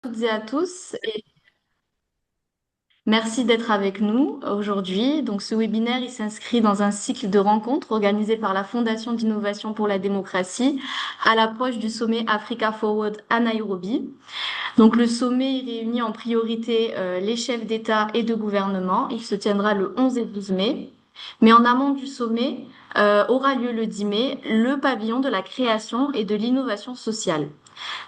Toutes et à tous et merci d'être avec nous aujourd'hui. Donc, ce webinaire, il s'inscrit dans un cycle de rencontres organisé par la Fondation d'innovation pour la démocratie à l'approche du sommet Africa Forward à Nairobi. Donc, le sommet il réunit en priorité les chefs d'État et de gouvernement. Il se tiendra le 11 et 12 mai. Mais en amont du sommet aura lieu le 10 mai le pavillon de la création et de l'innovation sociale.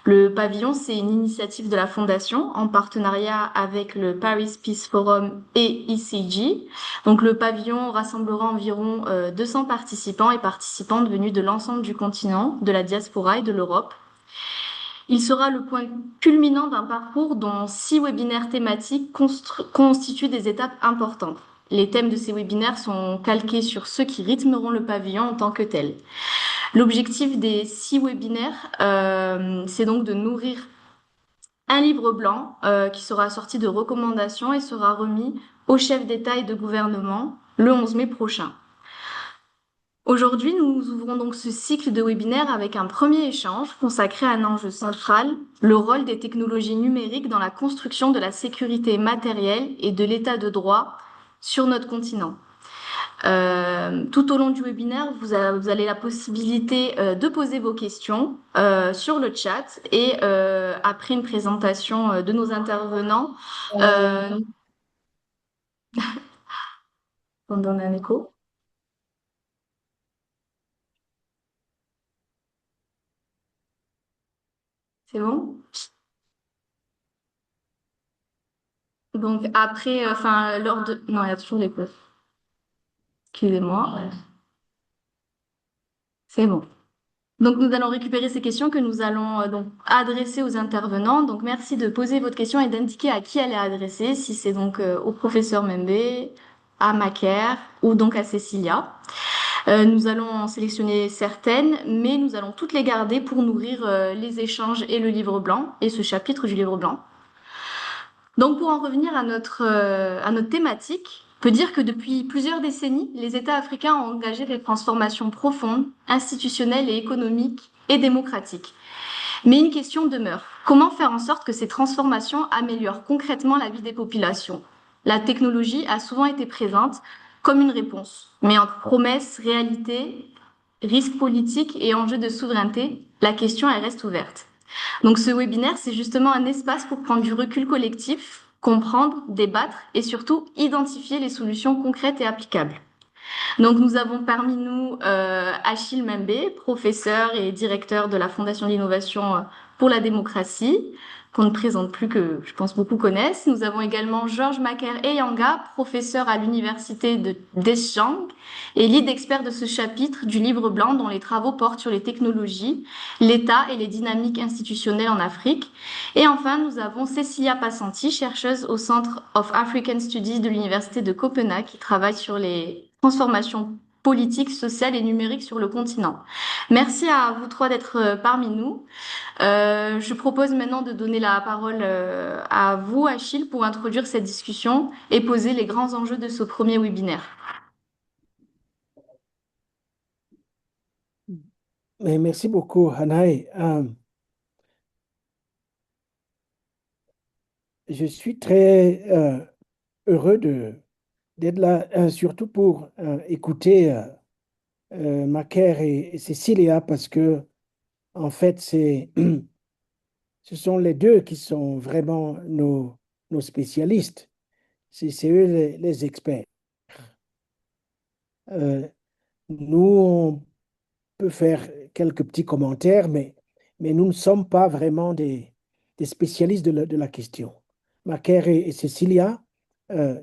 Le pavillon, c'est une initiative de la Fondation en partenariat avec le Paris Peace Forum et ECG. Donc, le pavillon rassemblera environ 200 participants et participantes venus de l'ensemble du continent, de la diaspora et de l'Europe. Il sera le point culminant d'un parcours dont 6 webinaires thématiques constituent des étapes importantes. Les thèmes de ces webinaires sont calqués sur ceux qui rythmeront le pavillon en tant que tel. L'objectif des 6 webinaires, c'est donc de nourrir un livre blanc qui sera assorti de recommandations et sera remis aux chefs d'État et de gouvernement le 11 mai prochain. Aujourd'hui, nous ouvrons donc ce cycle de webinaires avec un premier échange consacré à un enjeu central, le rôle des technologies numériques dans la construction de la sécurité matérielle et de l'état de droit sur notre continent. Tout au long du webinaire, vous allez la possibilité de poser vos questions sur le chat et après une présentation de nos intervenants, euh, on donne un écho, c'est bon? Donc après, enfin, lors de... Non, il y a toujours l'écho. Excusez-moi. C'est bon. Donc, nous allons récupérer ces questions que nous allons donc adresser aux intervenants. Donc, merci de poser votre question et d'indiquer à qui elle est adressée, si c'est donc au professeur Membe, à Macaire ou donc à Cécilia. Nous allons en sélectionner certaines, mais nous allons toutes les garder pour nourrir les échanges et le livre blanc et ce chapitre du livre blanc. Donc, pour en revenir à notre thématique, on peut dire que depuis plusieurs décennies, les États africains ont engagé des transformations profondes, institutionnelles et économiques et démocratiques. Mais une question demeure. Comment faire en sorte que ces transformations améliorent concrètement la vie des populations? La technologie a souvent été présente comme une réponse, mais entre promesses, réalité, risques politiques et enjeux de souveraineté, la question elle reste ouverte. Donc ce webinaire, c'est justement un espace pour prendre du recul collectif, comprendre, débattre et surtout identifier les solutions concrètes et applicables. Donc nous avons parmi nous Achille Membe, professeur et directeur de la Fondation d'innovation pour la démocratie, qu'on ne présente plus, que je pense beaucoup connaissent. Nous avons également Georges Macaire Eyanga, professeur à l'université de Deschang et lead expert de ce chapitre du livre blanc dont les travaux portent sur les technologies, l'État et les dynamiques institutionnelles en Afrique. Et enfin, nous avons Cecilia Passanti, chercheuse au Centre of African Studies de l'Université de Copenhague, qui travaille sur les transformations politiques, sociales et numériques sur le continent. Merci à vous trois d'être parmi nous. Je propose maintenant de donner la parole à vous, Achille, pour introduire cette discussion et poser les grands enjeux de ce premier webinaire. Mais merci beaucoup, Hanaï. Je suis très heureux d'être là, surtout pour écouter Macaire et Cécilia, parce que, en fait, ce sont les deux qui sont vraiment nos spécialistes. C'est eux les experts. Euh, Nous, on peut faire quelques petits commentaires, mais nous ne sommes pas vraiment des spécialistes de la question. Macaire et Cécilia, euh,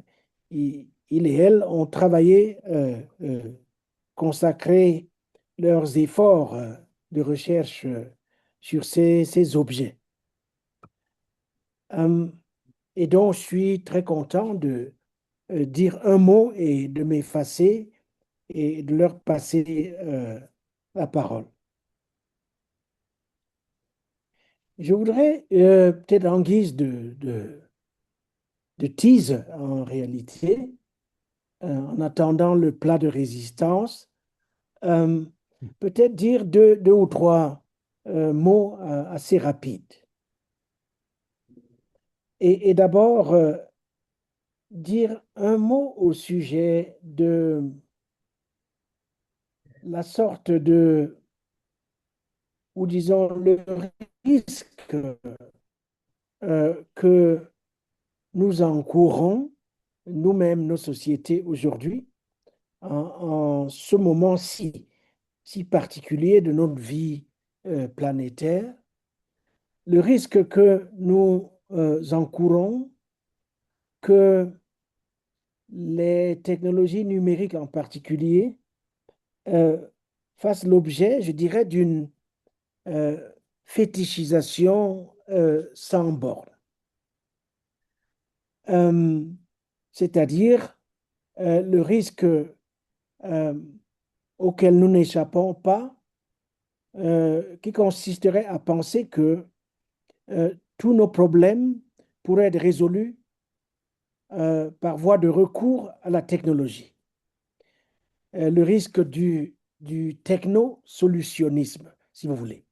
ils et elles ont travaillé, consacré leurs efforts de recherche sur ces objets. Euh, et donc, je suis très content de dire un mot et de m'effacer et de leur passer la parole. Je voudrais, peut-être en guise de tease en réalité, en attendant le plat de résistance, euh, peut-être dire deux ou trois mots assez rapides. Et d'abord, dire un mot au sujet de la sorte de, ou disons, le risque que nous encourons, nous-mêmes, nos sociétés aujourd'hui, en ce moment si particulier de notre vie planétaire, le risque que nous encourons que les technologies numériques en particulier euh, fassent l'objet, je dirais, d'une euh, fétichisation sans borne. Euh, C'est-à-dire le risque auquel nous n'échappons pas, qui consisterait à penser que tous nos problèmes pourraient être résolus par voie de recours à la technologie. Le risque du techno-solutionnisme, si vous voulez.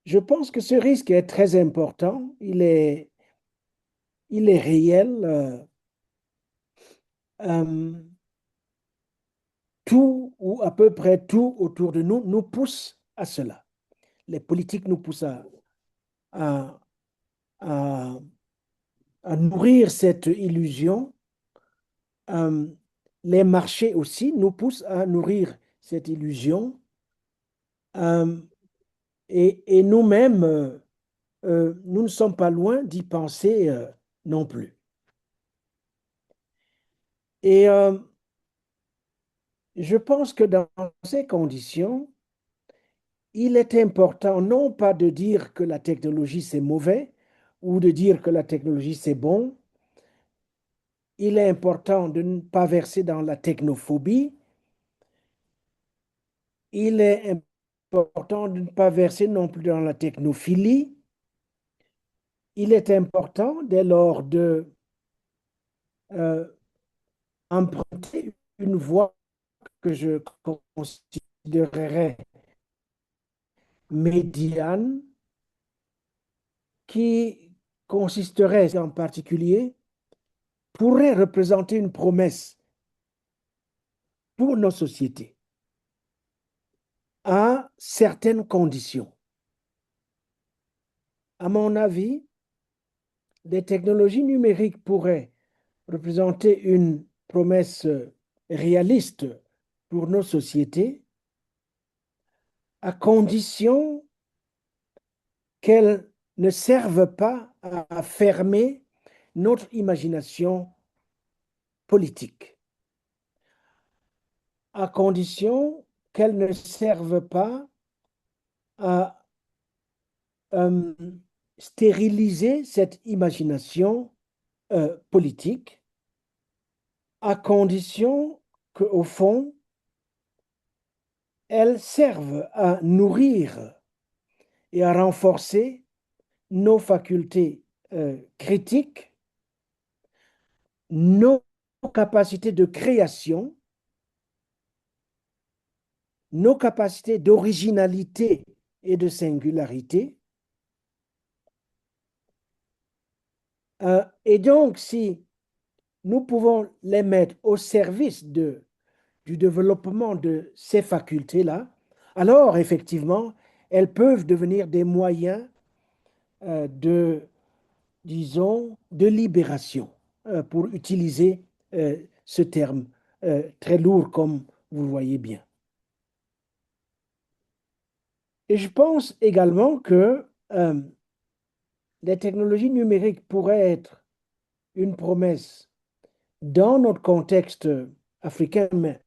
Je pense que ce risque est très important, il est réel. Euh, tout ou à peu près tout autour de nous nous pousse à cela. Les politiques nous poussent à, à, à nourrir cette illusion. Euh, les marchés aussi nous poussent à nourrir cette illusion. Euh, et nous-mêmes, nous ne sommes pas loin d'y penser non plus. Et je pense que dans ces conditions, il est important non pas de dire que la technologie c'est mauvais ou de dire que la technologie c'est bon. Il est important de ne pas verser dans la technophobie. Il est important de ne pas verser non plus dans la technophilie. Il est important dès lors de euh, emprunter une voie que je considérerais médiane, qui consisterait en particulier, pourrait représenter une promesse pour nos sociétés à certaines conditions. À mon avis, les technologies numériques pourraient représenter une promesse réaliste pour nos sociétés à condition qu'elles ne servent pas à fermer notre imagination politique, à condition qu'elles ne servent pas à euh, stériliser cette imagination politique, à condition qu'au fond, elles servent à nourrir et à renforcer nos facultés critiques, nos capacités de création, nos capacités d'originalité et de singularité. Et donc, si nous pouvons les mettre au service du développement de ces facultés-là, alors effectivement, elles peuvent devenir des moyens de, disons, de libération, pour utiliser ce terme très lourd comme vous le voyez bien. Et je pense également que les technologies numériques pourraient être une promesse dans notre contexte africain, mais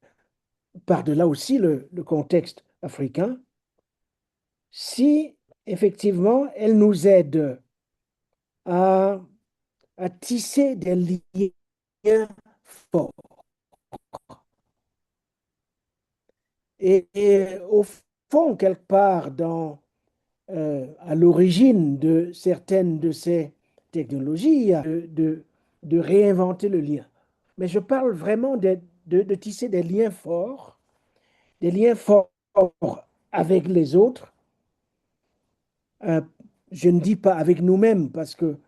par-delà aussi le contexte africain, si effectivement elles nous aident à, à tisser des liens forts. Et au fond, quelque part, à l'origine de certaines de ces technologies, il y a de réinventer le lien. Mais je parle vraiment de tisser des liens forts avec les autres. Euh, je ne dis pas avec nous-mêmes, parce que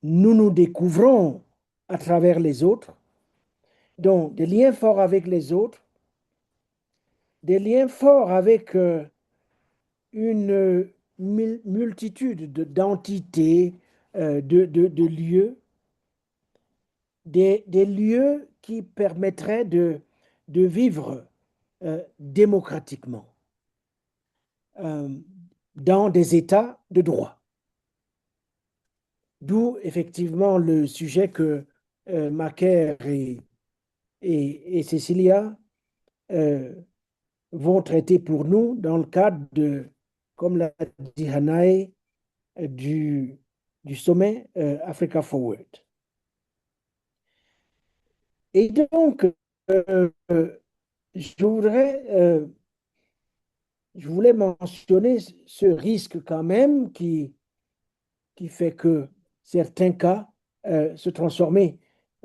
nous nous découvrons à travers les autres, donc des liens forts avec les autres, des liens forts avec une multitude d'entités, de lieux, des lieux qui permettraient de vivre démocratiquement euh, dans des États de droit. D'où effectivement le sujet que Macaire et Cecilia euh, vont traiter pour nous dans le cadre de, comme l'a dit Hanae, du, du sommet Africa Forward. Et donc, je voudrais, je voulais mentionner ce risque quand même qui fait que certains cas se transformer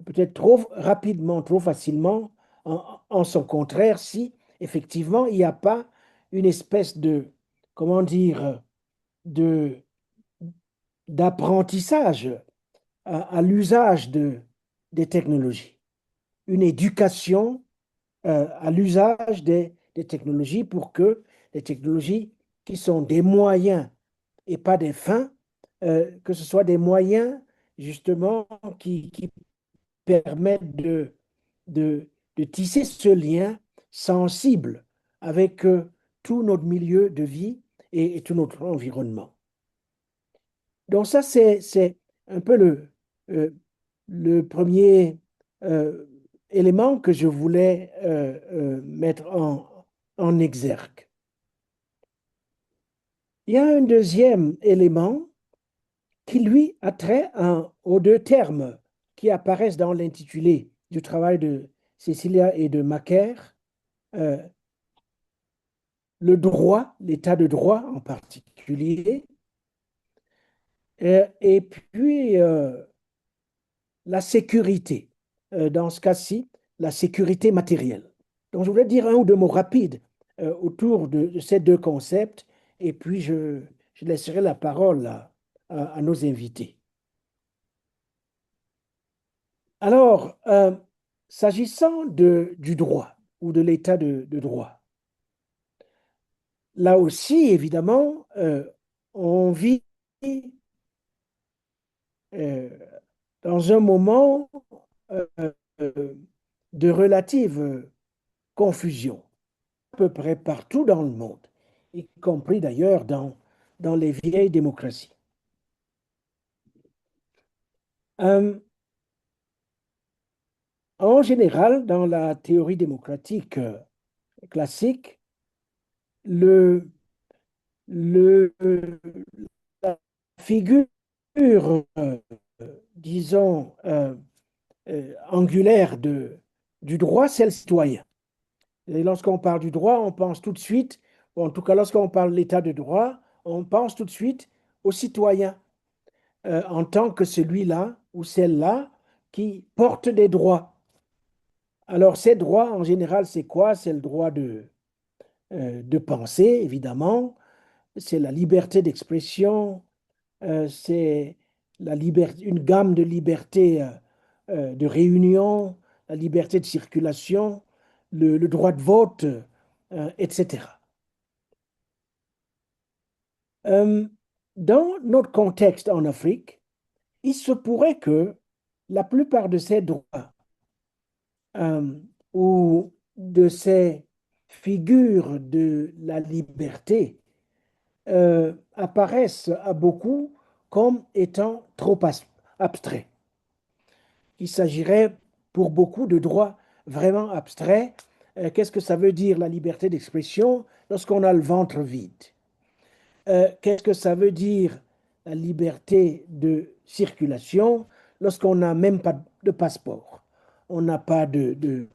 peut-être trop rapidement, trop facilement en son contraire si effectivement il n'y a pas une espèce de, comment dire, de, d'apprentissage à l'usage des technologies, une éducation à l'usage des technologies pour que les technologies qui sont des moyens et pas des fins, que ce soit des moyens justement qui permettent de tisser ce lien sensible avec tout notre milieu de vie et tout notre environnement. Donc ça, c'est un peu euh, le premier euh, élément que je voulais mettre en exergue. Il y a un deuxième élément qui, lui, a trait aux deux termes qui apparaissent dans l'intitulé du travail de Cecilia et de Macaire, euh, le droit, l'état de droit en particulier, et puis la sécurité. Dans ce cas-ci, la sécurité matérielle. Donc, je voulais dire un ou deux mots rapides autour de ces deux concepts, et puis je laisserai la parole à nos invités. Alors, s'agissant du droit ou de l'état de droit, là aussi, évidemment, on vit euh, dans un moment euh, euh, de relative confusion, à peu près partout dans le monde, y compris d'ailleurs dans les vieilles démocraties. Euh, En général, dans la théorie démocratique classique, le, le, la figure, disons, angulaire du droit, c'est le citoyen. Et lorsqu'on parle du droit, on pense tout de suite, ou en tout cas lorsqu'on parle de l'état de droit, on pense tout de suite au citoyen en tant que celui-là ou celle-là qui porte des droits. Alors ces droits, en général, c'est quoi? C'est le droit de penser, évidemment, c'est la liberté d'expression, c'est une gamme de libertés de réunion, la liberté de circulation, le droit de vote, etc. Euh, dans notre contexte en Afrique, il se pourrait que la plupart de ces droits euh, ou de ces figures de la liberté apparaissent à beaucoup comme étant trop abstraits. Il s'agirait pour beaucoup de droits vraiment abstraits. Qu'est-ce que ça veut dire la liberté d'expression lorsqu'on a le ventre vide? Qu'est-ce que ça veut dire la liberté de circulation lorsqu'on n'a même pas de passeport? On n'a pas de-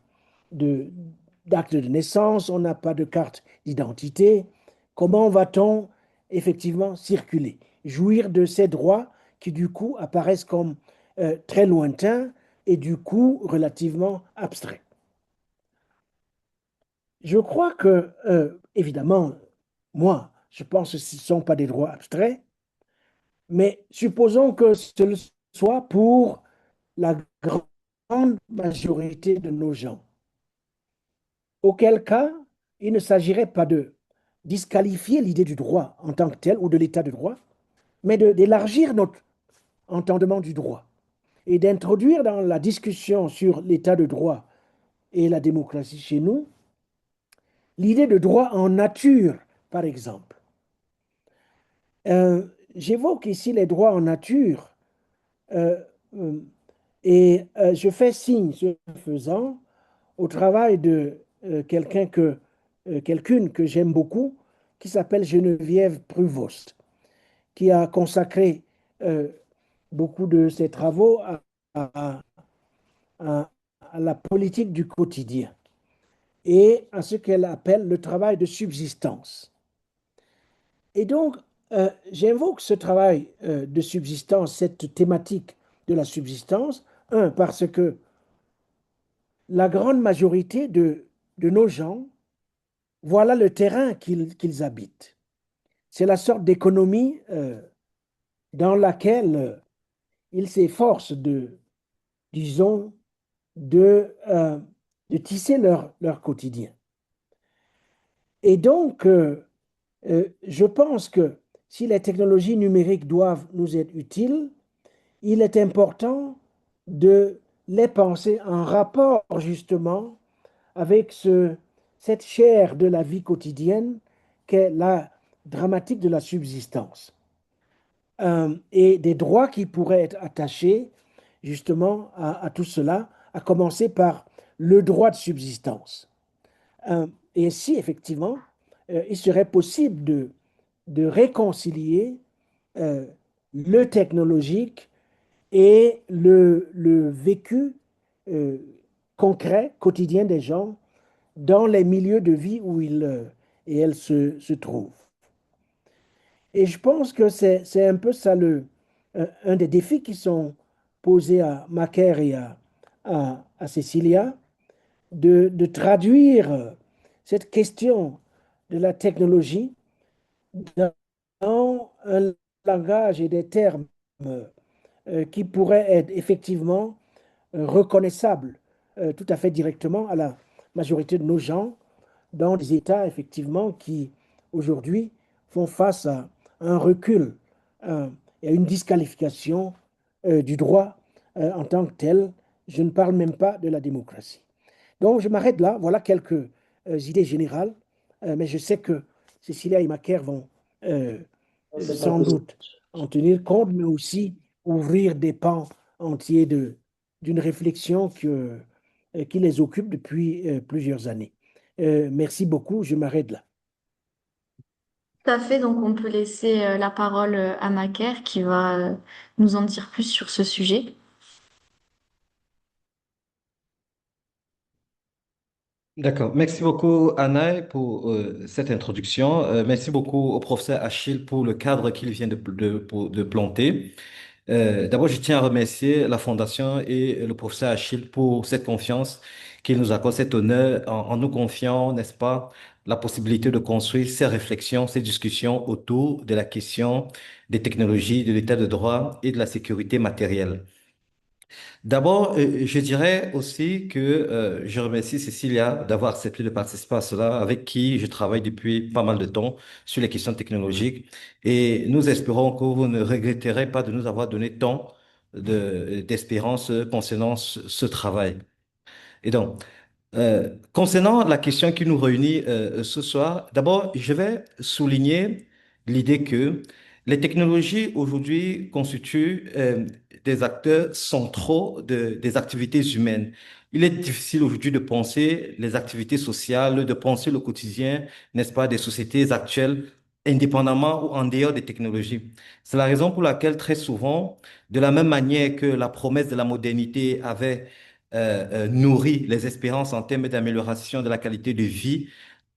d'acte de naissance, on n'a pas de carte d'identité. Comment va-t-on effectivement circuler? Jouir de ces droits qui du coup apparaissent comme très lointains et du coup relativement abstraits. Je crois que, évidemment, moi, je pense que ce ne sont pas des droits abstraits, mais supposons que ce le soit pour la grande majorité de nos gens. Auquel cas, il ne s'agirait pas de disqualifier l'idée du droit en tant que tel ou de l'état de droit, mais d'élargir notre entendement du droit et d'introduire dans la discussion sur l'état de droit et la démocratie chez nous l'idée de droit en nature, par exemple. J'évoque ici les droits en nature euh, euh, et je fais signe, ce faisant, au travail de quelqu'une que j'aime beaucoup, qui s'appelle Geneviève Pruvost, qui a consacré euh, beaucoup de ses travaux à- à- à la politique du quotidien et à ce qu'elle appelle le travail de subsistance. Et donc, j'invoque ce travail de subsistance, cette thématique de la subsistance, parce que la grande majorité de nos gens, voilà le terrain qu'ils habitent. C'est la sorte d'économie dans laquelle ils s'efforcent disons, de, de tisser leur quotidien. Et donc, je pense que si les technologies numériques doivent nous être utiles, il est important de les penser en rapport justement avec cette chair de la vie quotidienne qu'est la dramatique de la subsistance et des droits qui pourraient être attachés justement à tout cela, à commencer par le droit de subsistance. Et si effectivement, il serait possible de réconcilier euh, le technologique et le vécu euh, concret, quotidien des gens dans les milieux de vie où ils et elles se trouvent. Et je pense que c'est un peu ça un des défis qui sont posés à Macaire et à Cecilia, de traduire cette question de la technologie dans un langage et des termes qui pourraient être effectivement reconnaissables tout à fait directement à la majorité de nos gens dans des États effectivement qui aujourd'hui font face à un recul euh, et à une disqualification du droit en tant que tel. Je ne parle même pas de la démocratie. Donc je m'arrête là. Voilà quelques idées générales, mais je sais que Cécilia et Macaire vont euh, C'est pas sans possible. doute en tenir compte, mais aussi ouvrir des pans entiers d'une réflexion qui les occupe depuis plusieurs années. Merci beaucoup, je m'arrête là. Tout à fait, donc on peut laisser la parole à Macaire qui va nous en dire plus sur ce sujet. D'accord. Merci beaucoup, Anna, pour cette introduction. Merci beaucoup au professeur Achille pour le cadre qu'il vient de planter. D'abord, je tiens à remercier la Fondation et le professeur Achille pour cette confiance qu'il nous accorde, cet honneur en nous confiant, n'est-ce pas, la possibilité de construire ces réflexions, ces discussions autour de la question des technologies, de l'état de droit et de la sécurité matérielle. D'abord, je dirais aussi que je remercie Cécilia d'avoir accepté de participer à cela, avec qui je travaille depuis pas mal de temps sur les questions technologiques. Et nous espérons que vous ne regretterez pas de nous avoir donné tant d'espérance concernant ce travail. Et donc, concernant la question qui nous réunit ce soir, d'abord, je vais souligner l'idée que les technologies aujourd'hui constituent des acteurs centraux des activités humaines. Il est difficile aujourd'hui de penser les activités sociales, de penser le quotidien, n'est-ce pas, des sociétés actuelles, indépendamment ou en dehors des technologies. C'est la raison pour laquelle très souvent, de la même manière que la promesse de la modernité avait nourrit les espérances en termes d'amélioration de la qualité de vie,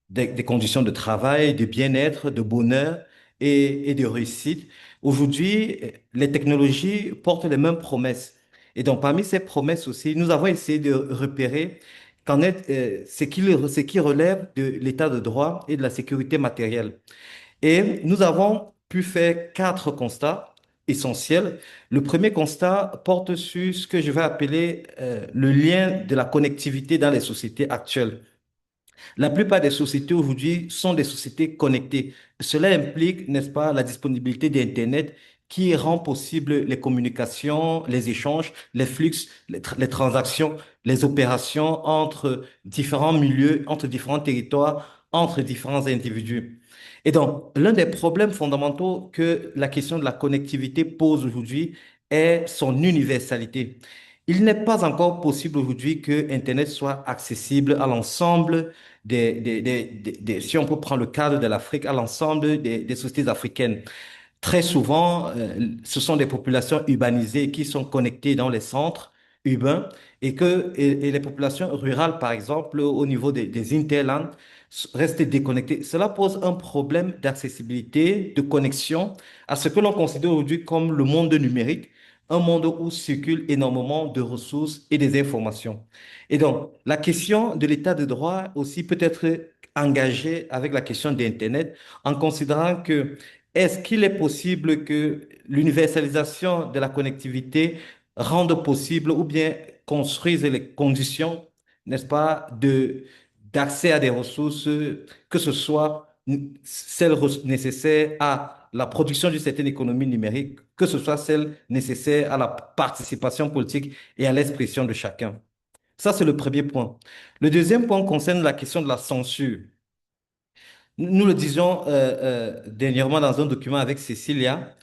des conditions de travail, de bien-être, de bonheur et de réussite. Aujourd'hui, les technologies portent les mêmes promesses. Et donc, parmi ces promesses aussi, nous avons essayé de repérer qu'en est, ce qui relève de l'état de droit et de la sécurité matérielle. Et nous avons pu faire quatre constats essentiels. Le premier constat porte sur ce que je vais appeler le lien de la connectivité dans les sociétés actuelles. La plupart des sociétés aujourd'hui sont des sociétés connectées. Cela implique, n'est-ce pas, la disponibilité d'Internet qui rend possible les communications, les échanges, les flux, les transactions, les opérations entre différents milieux, entre différents territoires, entre différents individus. Et donc, l'un des problèmes fondamentaux que la question de la connectivité pose aujourd'hui est son universalité. Il n'est pas encore possible aujourd'hui que Internet soit accessible à l'ensemble si on peut prendre le cadre de l'Afrique, à l'ensemble des sociétés africaines. Très souvent, ce sont des populations urbanisées qui sont connectées dans les centres urbains et les populations rurales, par exemple, au niveau des hinterlands, restent déconnectées. Cela pose un problème d'accessibilité, de connexion à ce que l'on considère aujourd'hui comme le monde numérique, un monde où circulent énormément de ressources et des informations. Et donc, la question de l'état de droit aussi peut être engagée avec la question d'Internet en considérant que est-ce qu'il est possible que l'universalisation de la connectivité rende possible ou bien construise les conditions, n'est-ce pas, d'accès à des ressources, que ce soit celles nécessaires à la production d'une certaine économie numérique, que ce soit celles nécessaires à la participation politique et à l'expression de chacun. Ça, c'est le premier point. Le deuxième point concerne la question de la censure. Nous le disions dernièrement dans un document avec Cécilia.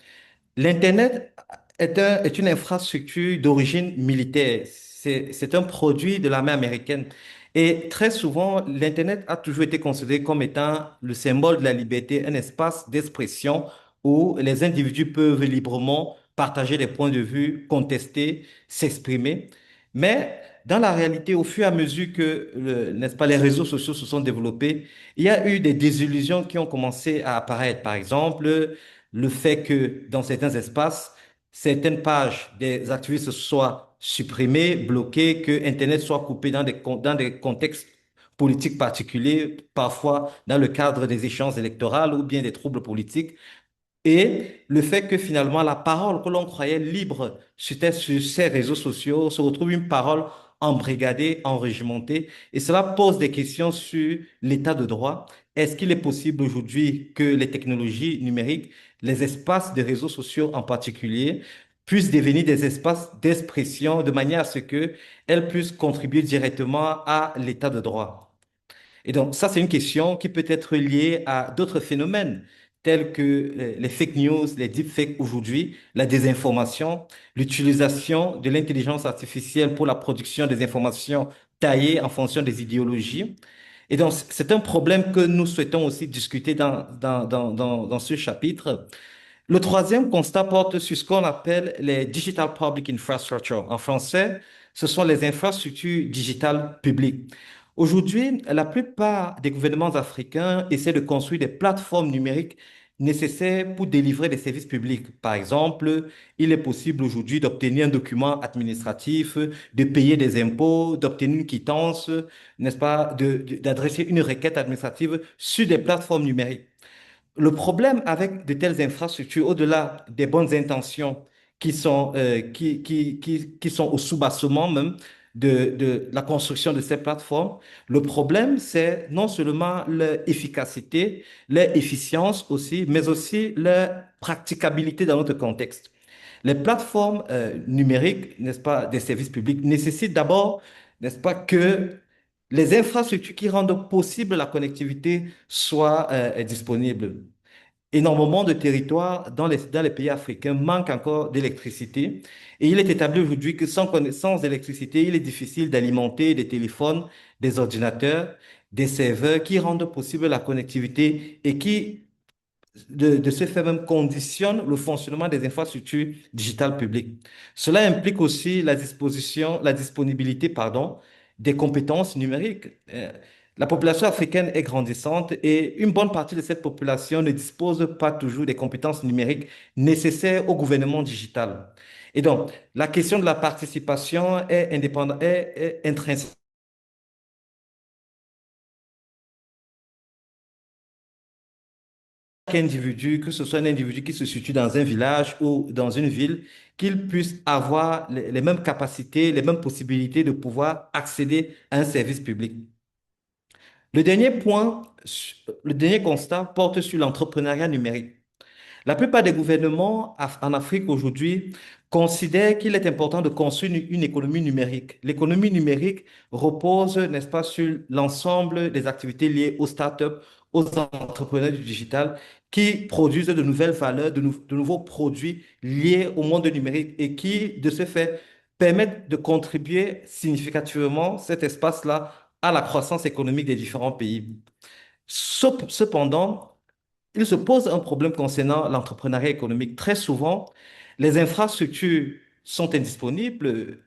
L'Internet est une infrastructure d'origine militaire. C'est un produit de l'armée américaine. Et très souvent, l'Internet a toujours été considéré comme étant le symbole de la liberté, un espace d'expression où les individus peuvent librement partager des points de vue, contester, s'exprimer. Mais dans la réalité, au fur et à mesure que, n'est-ce pas, les réseaux sociaux se sont développés, il y a eu des désillusions qui ont commencé à apparaître. Par exemple, le fait que dans certains espaces, certaines pages des activistes soient supprimées, bloquées, que Internet soit coupé dans des contextes politiques particuliers, parfois dans le cadre des échéances électorales ou bien des troubles politiques. Et le fait que finalement la parole que l'on croyait libre sur ces réseaux sociaux se retrouve une parole embrigadée, enrégimentée. Et cela pose des questions sur l'état de droit. Est-ce qu'il est possible aujourd'hui que les technologies numériques, les espaces de réseaux sociaux en particulier, puissent devenir des espaces d'expression de manière à ce qu'elles puissent contribuer directement à l'état de droit? Et donc, ça, c'est une question qui peut être liée à d'autres phénomènes tels que les fake news, les deepfakes aujourd'hui, la désinformation, l'utilisation de l'intelligence artificielle pour la production des informations taillées en fonction des idéologies. Et donc, c'est un problème que nous souhaitons aussi discuter dans ce chapitre. Le troisième constat porte sur ce qu'on appelle les Digital Public Infrastructure. En français, ce sont les infrastructures digitales publiques. Aujourd'hui, la plupart des gouvernements africains essaient de construire des plateformes numériques nécessaires pour délivrer des services publics. Par exemple, il est possible aujourd'hui d'obtenir un document administratif, de payer des impôts, d'obtenir une quittance, n'est-ce pas, d'adresser une requête administrative sur des plateformes numériques. Le problème avec de telles infrastructures, au-delà des bonnes intentions qui sont au soubassement même de la construction de ces plateformes, le problème, c'est non seulement leur efficacité, leur efficience aussi, mais aussi leur praticabilité dans notre contexte. Les plateformes numériques, n'est-ce pas, des services publics nécessitent d'abord, n'est-ce pas, que les infrastructures qui rendent possible la connectivité soient disponibles. Énormément de territoires dans les pays africains manquent encore d'électricité. Et il est établi aujourd'hui que sans électricité, il est difficile d'alimenter des téléphones, des ordinateurs, des serveurs qui rendent possible la connectivité et qui de ce fait même conditionne le fonctionnement des infrastructures digitales publiques. Cela implique aussi la disponibilité, pardon, des compétences numériques. La population africaine est grandissante et une bonne partie de cette population ne dispose pas toujours des compétences numériques nécessaires au gouvernement digital. Et donc, la question de la participation est indépendante, est intrinsèque individu, que ce soit un individu qui se situe dans un village ou dans une ville, qu'il puisse avoir les mêmes capacités, les mêmes possibilités de pouvoir accéder à un service public. Le dernier point, le dernier constat porte sur l'entrepreneuriat numérique. La plupart des gouvernements en Afrique aujourd'hui considèrent qu'il est important de construire une économie numérique. L'économie numérique repose, n'est-ce pas, sur l'ensemble des activités liées aux startups, aux entrepreneurs du digital qui produisent de nouvelles valeurs, de nouveaux produits liés au monde numérique et qui, de ce fait, permettent de contribuer significativement cet espace-là à la croissance économique des différents pays. Cependant, il se pose un problème concernant l'entrepreneuriat économique. Très souvent, les infrastructures sont indisponibles.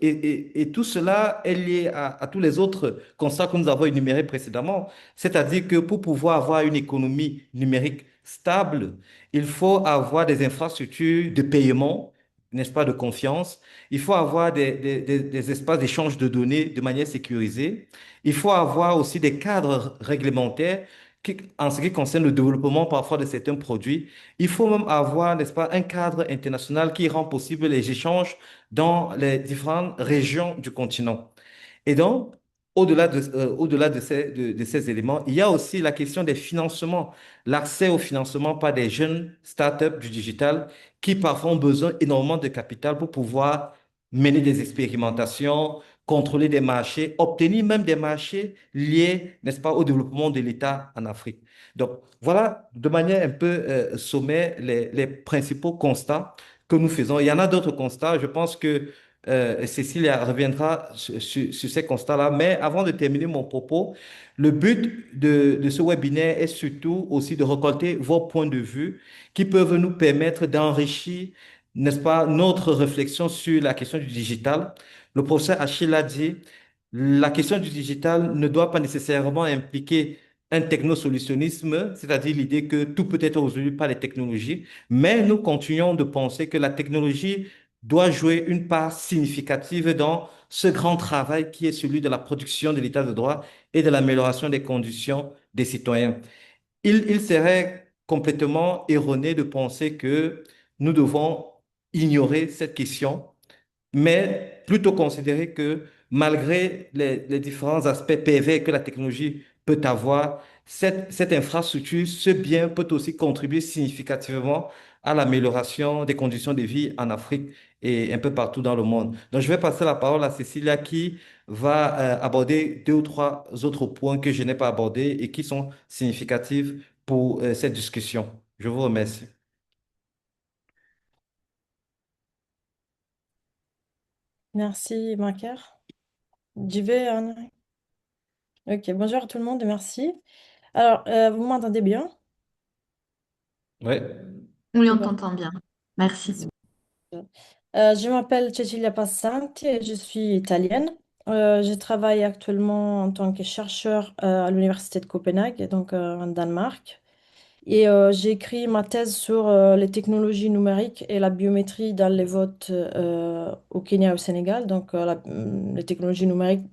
Et tout cela est lié à tous les autres constats que nous avons énumérés précédemment. C'est-à-dire que pour pouvoir avoir une économie numérique stable, il faut avoir des infrastructures de paiement, n'est-ce pas, de confiance. Il faut avoir des espaces d'échange de données de manière sécurisée. Il faut avoir aussi des cadres réglementaires en ce qui concerne le développement parfois de certains produits. Il faut même avoir, n'est-ce pas, un cadre international qui rend possible les échanges dans les différentes régions du continent. Et donc, au-delà de ces éléments, il y a aussi la question des financements, l'accès au financement par des jeunes startups du digital qui parfois ont besoin énormément de capital pour pouvoir mener des expérimentations, contrôler des marchés, obtenir même des marchés liés, n'est-ce pas, au développement de l'État en Afrique. Donc, voilà de manière un peu sommaire les principaux constats que nous faisons. Il y en a d'autres constats. Je pense que Cécilia reviendra sur ces constats-là. Mais avant de terminer mon propos, le but de ce webinaire est surtout aussi de récolter vos points de vue qui peuvent nous permettre d'enrichir, n'est-ce pas, notre réflexion sur la question du digital. Le professeur Achille a dit, la question du digital ne doit pas nécessairement impliquer un technosolutionnisme, c'est-à-dire l'idée que tout peut être résolu par les technologies, mais nous continuons de penser que la technologie doit jouer une part significative dans ce grand travail qui est celui de la production de l'état de droit et de l'amélioration des conditions des citoyens. Il serait complètement erroné de penser que nous devons ignorer cette question, mais plutôt considérer que malgré les différents aspects pervers que la technologie peut avoir, cette infrastructure, ce bien peut aussi contribuer significativement à l'amélioration des conditions de vie en Afrique et un peu partout dans le monde. Donc, je vais passer la parole à Cécilia qui va aborder deux ou trois autres points que je n'ai pas abordés et qui sont significatifs pour cette discussion. Je vous remercie. Merci, Macar. J'y vais, Anna. Ok, bonjour à tout le monde, merci. Alors, vous m'entendez bien? Oui. Oui, on Super. t'entend bien. Merci. Je m'appelle Cecilia Passanti et je suis italienne. Je travaille actuellement en tant que chercheur à l'Université de Copenhague, donc en Danemark. Et j'ai écrit ma thèse sur les technologies numériques et la biométrie dans les votes au Kenya et au Sénégal, donc les technologies numériques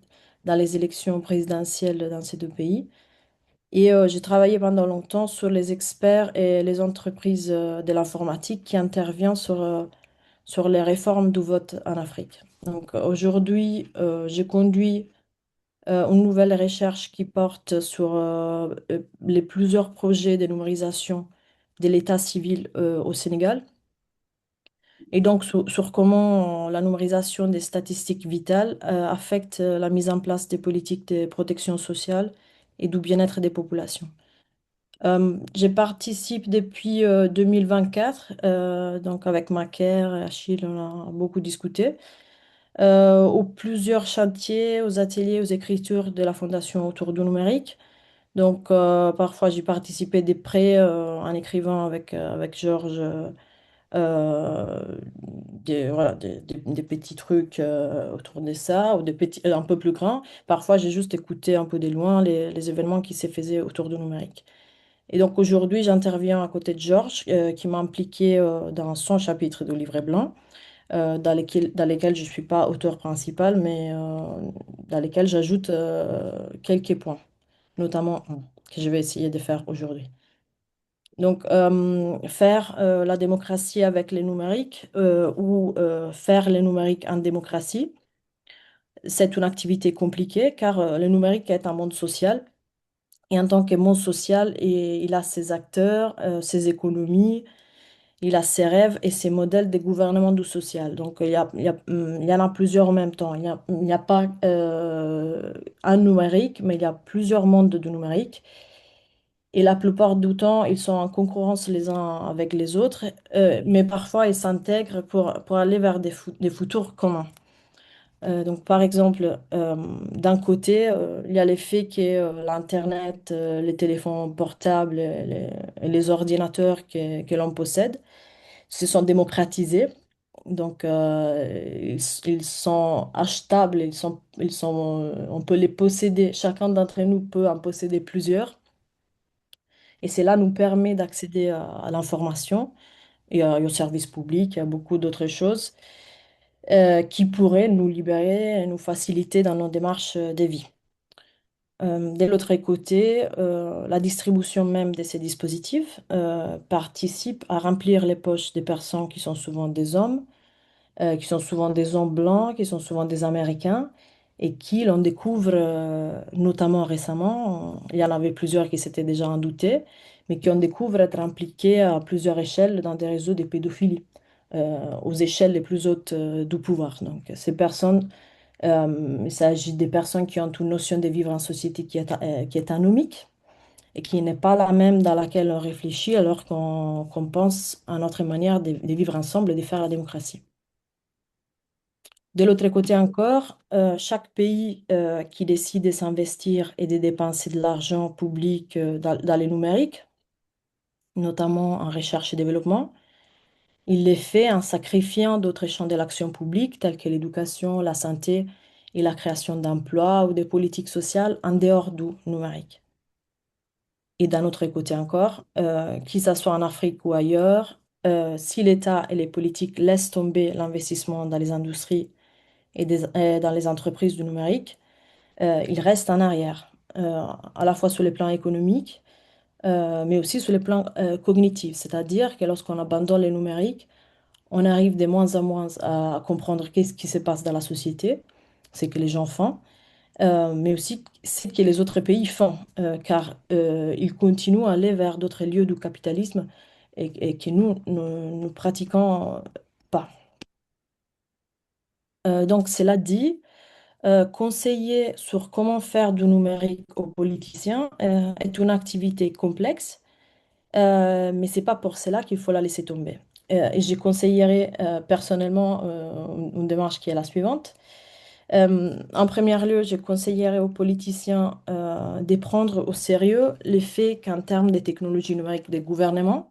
dans les élections présidentielles dans ces deux pays. Et j'ai travaillé pendant longtemps sur les experts et les entreprises de l'informatique qui interviennent sur les réformes du vote en Afrique. Donc aujourd'hui, j'ai conduit une nouvelle recherche qui porte sur les plusieurs projets de numérisation de l'état civil au Sénégal. Et donc sur comment la numérisation des statistiques vitales affecte la mise en place des politiques de protection sociale et du bien-être des populations. Je participe depuis 2024, donc avec Macaire et Achille, on a beaucoup discuté, aux plusieurs chantiers, aux ateliers, aux écritures de la Fondation autour du numérique. Donc parfois j'ai participé des prêts en écrivant avec Georges voilà, des petits trucs autour de ça, ou des petits, un peu plus grands. Parfois j'ai juste écouté un peu de loin les événements qui se faisaient autour du numérique. Et donc aujourd'hui, j'interviens à côté de Georges, qui m'a impliqué dans son chapitre du livret blanc, dans lesquels je ne suis pas auteur principal, mais dans lesquels j'ajoute quelques points, notamment un, que je vais essayer de faire aujourd'hui. Donc, faire la démocratie avec les numériques ou faire les numériques en démocratie, c'est une activité compliquée car le numérique est un monde social. Et en tant que monde social, il a ses acteurs, ses économies, il a ses rêves et ses modèles de gouvernement du social. Donc, il y en a plusieurs en même temps. Il n'y a pas un numérique, mais il y a plusieurs mondes de numérique. Et la plupart du temps, ils sont en concurrence les uns avec les autres, mais parfois ils s'intègrent pour aller vers des futurs communs. Donc, par exemple, d'un côté, il y a l'effet que l'Internet, les téléphones portables et les ordinateurs que l'on possède se sont démocratisés. Donc, ils sont achetables, on peut les posséder. Chacun d'entre nous peut en posséder plusieurs. Et cela nous permet d'accéder à l'information et aux services publics, et à beaucoup d'autres choses qui pourraient nous libérer et nous faciliter dans nos démarches de vie. De l'autre côté, la distribution même de ces dispositifs participe à remplir les poches des personnes qui sont souvent des hommes, qui sont souvent des hommes blancs, qui sont souvent des Américains, et qui, l'on découvre notamment récemment, il y en avait plusieurs qui s'étaient déjà en doutés, mais qui on découvre être impliqués à plusieurs échelles dans des réseaux de pédophilie, aux échelles les plus hautes du pouvoir. Donc, ces personnes, il s'agit des personnes qui ont une notion de vivre en société qui est anomique et qui n'est pas la même dans laquelle on réfléchit alors qu'on pense à notre manière de vivre ensemble et de faire la démocratie. De l'autre côté encore, chaque pays qui décide de s'investir et de dépenser de l'argent public dans les numériques, notamment en recherche et développement, il les fait en sacrifiant d'autres champs de l'action publique tels que l'éducation, la santé et la création d'emplois ou des politiques sociales en dehors du numérique. Et d'un autre côté encore, qu'il ce soit en Afrique ou ailleurs, si l'État et les politiques laissent tomber l'investissement dans les industries et dans les entreprises du numérique, ils restent en arrière, à la fois sur le plan économique, mais aussi sur le plan cognitif. C'est-à-dire que lorsqu'on abandonne le numérique, on arrive de moins en moins à comprendre qu'est-ce qui se passe dans la société, c'est que les gens font, mais aussi ce que les autres pays font, car ils continuent à aller vers d'autres lieux du capitalisme et que nous ne pratiquons pas. Donc, cela dit, conseiller sur comment faire du numérique aux politiciens est une activité complexe, mais c'est pas pour cela qu'il faut la laisser tomber. Et je conseillerais personnellement une démarche qui est la suivante. En premier lieu, je conseillerais aux politiciens de prendre au sérieux les faits qu'en termes des technologies numériques des gouvernements,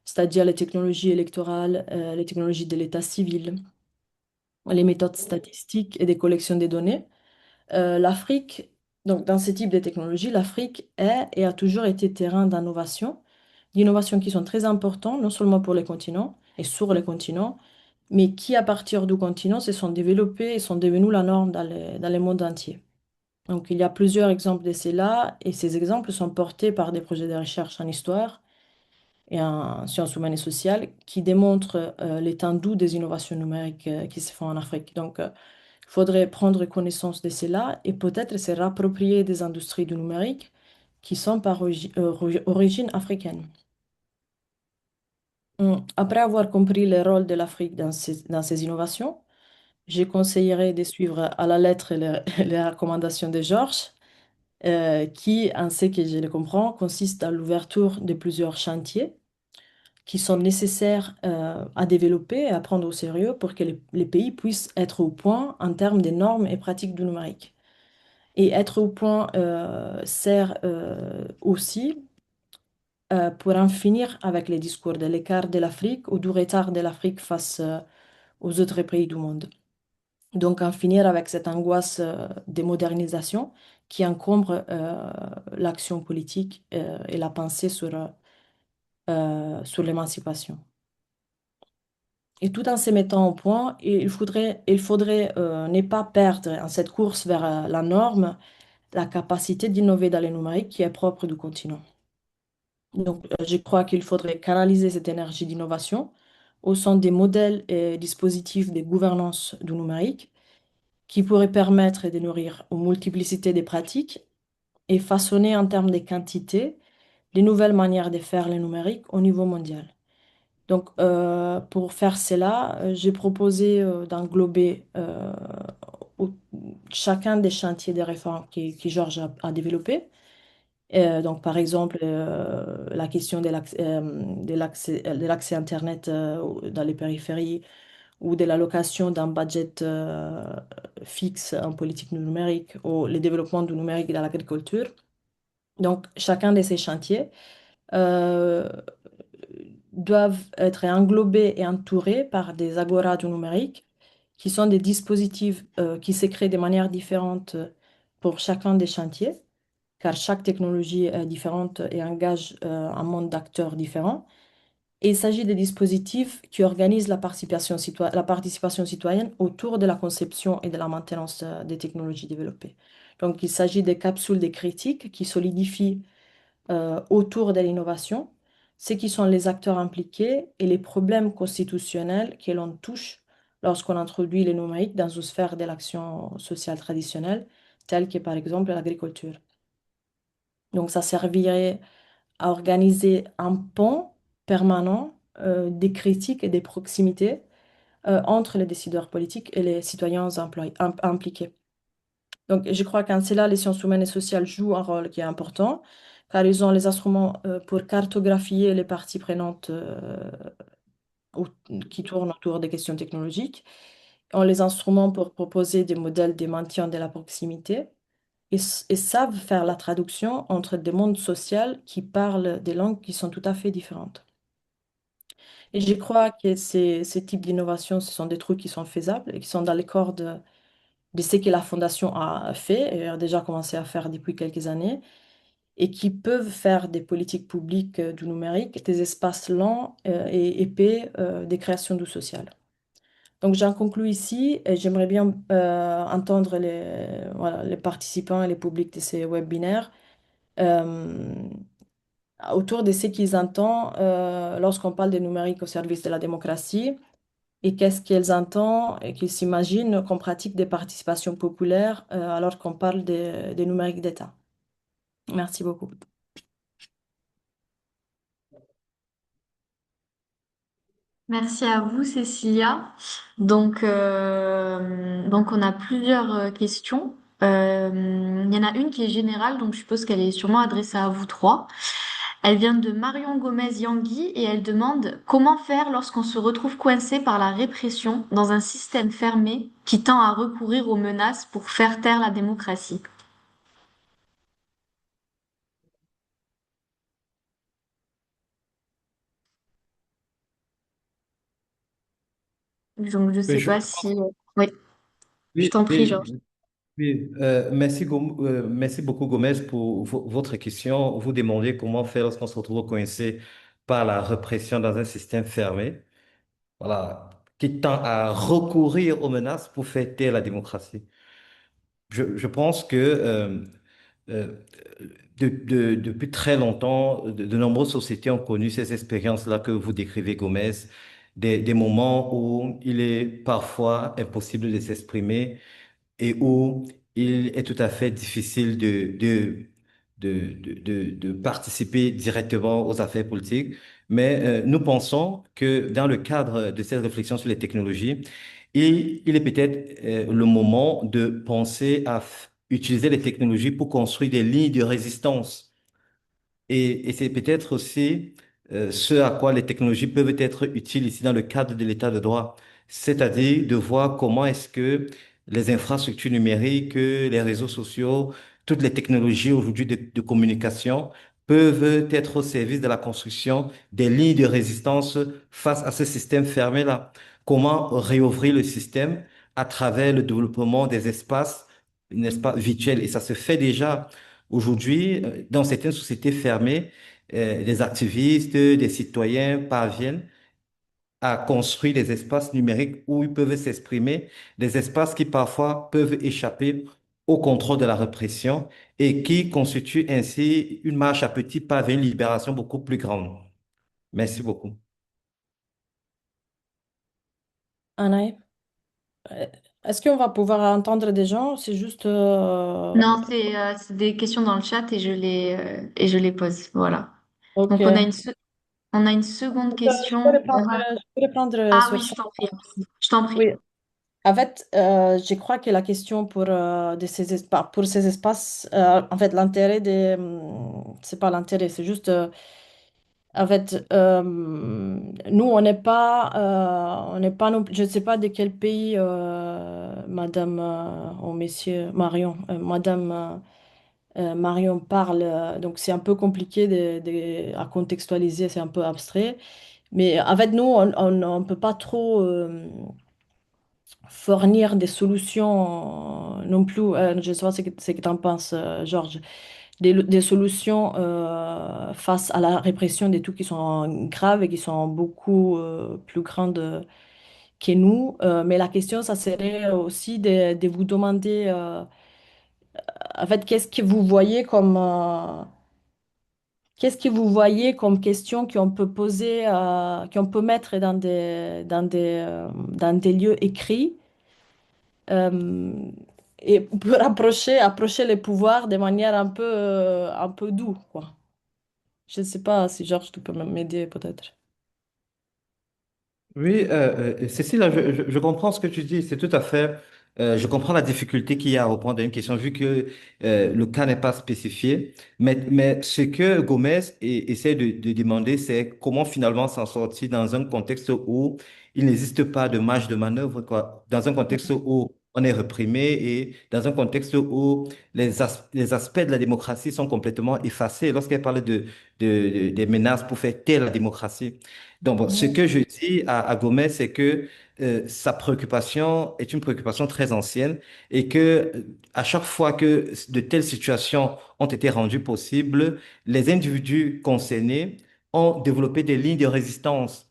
c'est-à-dire les technologies électorales, les technologies de l'état civil, les méthodes statistiques et des collections des données, l'Afrique, donc dans ce type de technologie, l'Afrique est et a toujours été terrain d'innovation qui sont très importants, non seulement pour les continents et sur les continents, mais qui, à partir du continent, se sont développés et sont devenus la norme dans le monde entier. Donc, il y a plusieurs exemples de cela, et ces exemples sont portés par des projets de recherche en histoire et en sciences humaines et sociales qui démontrent l'étendue des innovations numériques qui se font en Afrique. Donc, il faudrait prendre connaissance de cela et peut-être se rapproprier des industries du numérique qui sont par origine africaine. Après avoir compris le rôle de l'Afrique dans ces innovations, je conseillerais de suivre à la lettre les recommandations de Georges, qui, en ce que je le comprends, consiste à l'ouverture de plusieurs chantiers qui sont nécessaires à développer et à prendre au sérieux pour que les pays puissent être au point en termes de normes et pratiques du numérique. Et être au point sert aussi pour en finir avec les discours de l'écart de l'Afrique ou du retard de l'Afrique face aux autres pays du monde. Donc en finir avec cette angoisse des modernisations qui encombre l'action politique et la pensée sur l'émancipation. Et tout en se mettant au point, il faudrait ne pas perdre en cette course vers la norme la capacité d'innover dans le numérique qui est propre du continent. Donc, je crois qu'il faudrait canaliser cette énergie d'innovation au sein des modèles et dispositifs de gouvernance du numérique qui pourraient permettre de nourrir une multiplicité des pratiques et façonner en termes de quantité les nouvelles manières de faire le numérique au niveau mondial. Donc, pour faire cela, j'ai proposé d'englober au- chacun des chantiers de réforme qui Georges a développé. Donc, par exemple, la question de l'accès Internet dans les périphéries ou de l'allocation d'un budget fixe en politique numérique ou le développement du numérique dans l'agriculture. Donc, chacun de ces chantiers euh, doivent être englobés et entourés par des agoras du numérique, qui sont des dispositifs qui se créent de manière différente pour chacun des chantiers, car chaque technologie est différente et engage un monde d'acteurs différents. Et il s'agit de dispositifs qui organisent la participation citoyenne autour de la conception et de la maintenance des technologies développées. Donc, il s'agit de capsules de critiques qui solidifient autour de l'innovation, ce qui sont les acteurs impliqués et les problèmes constitutionnels que l'on touche lorsqu'on introduit le numérique dans une sphère de l'action sociale traditionnelle, telle que par exemple l'agriculture. Donc ça servirait à organiser un pont permanent des critiques et des proximités entre les décideurs politiques et les citoyens impliqués. Donc, je crois qu'en cela, les sciences humaines et sociales jouent un rôle qui est important, car ils ont les instruments pour cartographier les parties prenantes au- qui tournent autour des questions technologiques, ont les instruments pour proposer des modèles de maintien de la proximité, et savent faire la traduction entre des mondes sociaux qui parlent des langues qui sont tout à fait différentes. Et je crois que ces types d'innovations, ce sont des trucs qui sont faisables et qui sont dans les cordes de ce que la Fondation a fait et a déjà commencé à faire depuis quelques années et qui peuvent faire des politiques publiques du numérique, des espaces lents et épais des créations du social. Donc j'en conclus ici et j'aimerais bien entendre voilà, les participants et les publics de ces webinaires euh, autour de ce qu'ils entendent lorsqu'on parle de numérique au service de la démocratie et qu'est-ce qu'ils entendent et qu'ils s'imaginent qu'on pratique des participations populaires alors qu'on parle des numériques d'État. Merci beaucoup. Merci à vous, Cécilia. Donc on a plusieurs questions. Il y en a une qui est générale, donc je suppose qu'elle est sûrement adressée à vous trois. Elle vient de Marion Gomez-Yangui et elle demande comment faire lorsqu'on se retrouve coincé par la répression dans un système fermé qui tend à recourir aux menaces pour faire taire la démocratie. Donc je Oui, sais pas si... Oui, je oui, t'en prie, Georges. oui, oui. Merci, merci beaucoup, Gomez, pour votre question. Vous demandez comment faire lorsqu'on se retrouve coincé par la répression dans un système fermé, voilà, qui tend à recourir aux menaces pour faire taire la démocratie. Je pense que euh, depuis très longtemps, de nombreuses sociétés ont connu ces expériences-là que vous décrivez, Gomez, des moments où il est parfois impossible de s'exprimer et où il est tout à fait difficile de participer directement aux affaires politiques. Mais nous pensons que dans le cadre de cette réflexion sur les technologies, il est peut-être le moment de penser à utiliser les technologies pour construire des lignes de résistance et c'est peut-être aussi ce à quoi les technologies peuvent être utiles ici dans le cadre de l'état de droit, c'est-à-dire de voir comment est-ce que les infrastructures numériques, les réseaux sociaux, toutes les technologies aujourd'hui de communication peuvent être au service de la construction des lignes de résistance face à ce système fermé-là. Comment réouvrir le système à travers le développement des espaces, n'est-ce pas, virtuels. Et ça se fait déjà. Aujourd'hui, dans certaines sociétés fermées, des activistes, des citoyens parviennent à construire des espaces numériques où ils peuvent s'exprimer, des espaces qui parfois peuvent échapper au contrôle de la répression et qui constitue ainsi une marche à petits pas vers une libération beaucoup plus grande. Merci beaucoup. Anaï, euh, est-ce qu'on va pouvoir entendre des gens? C'est juste... Non, c'est des questions dans le chat et je les pose. Voilà. Ok. Donc, on a une seconde question. Je peux répondre Ah oui, sur je ça. t'en prie. Je t'en prie. Oui. En fait, je crois que la question pour, de ces espaces, pour ces espaces, en fait, l'intérêt des... c'est pas l'intérêt, c'est juste... en fait, nous, on n'est pas non plus- je ne sais pas de quel pays, Madame ou Monsieur Marion, Marion parle. Donc, c'est un peu compliqué à contextualiser, c'est un peu abstrait. Mais en fait, nous, on ne peut pas trop fournir des solutions non plus. Je ne sais pas ce que tu en penses, Georges. Des solutions face à la répression des trucs qui sont graves et qui sont beaucoup plus grandes que nous. Mais la question, ça serait aussi de vous demander, en fait, qu'est-ce que vous voyez comme question qu'on peut poser, qu'on peut mettre dans des lieux écrits euh, et pour approcher les pouvoirs de manière un peu douce, quoi. Je ne sais pas si Georges, tu peux m'aider peut-être. Oui, Cécile, je comprends ce que tu dis, c'est tout à fait, je comprends la difficulté qu'il y a à répondre à une question vu que le cas n'est pas spécifié, mais ce que Gomez essaie de demander, c'est comment finalement s'en sortir dans un contexte où il n'existe pas de marge de manœuvre, quoi, dans un contexte où on est réprimé et dans un contexte où les aspects de la démocratie sont complètement effacés. Lorsqu'elle parle des menaces pour faire taire la démocratie. Donc, bon, ce Mhm. que je dis à Gomez, c'est que sa préoccupation est une préoccupation très ancienne et que à chaque fois que de telles situations ont été rendues possibles, les individus concernés ont développé des lignes de résistance.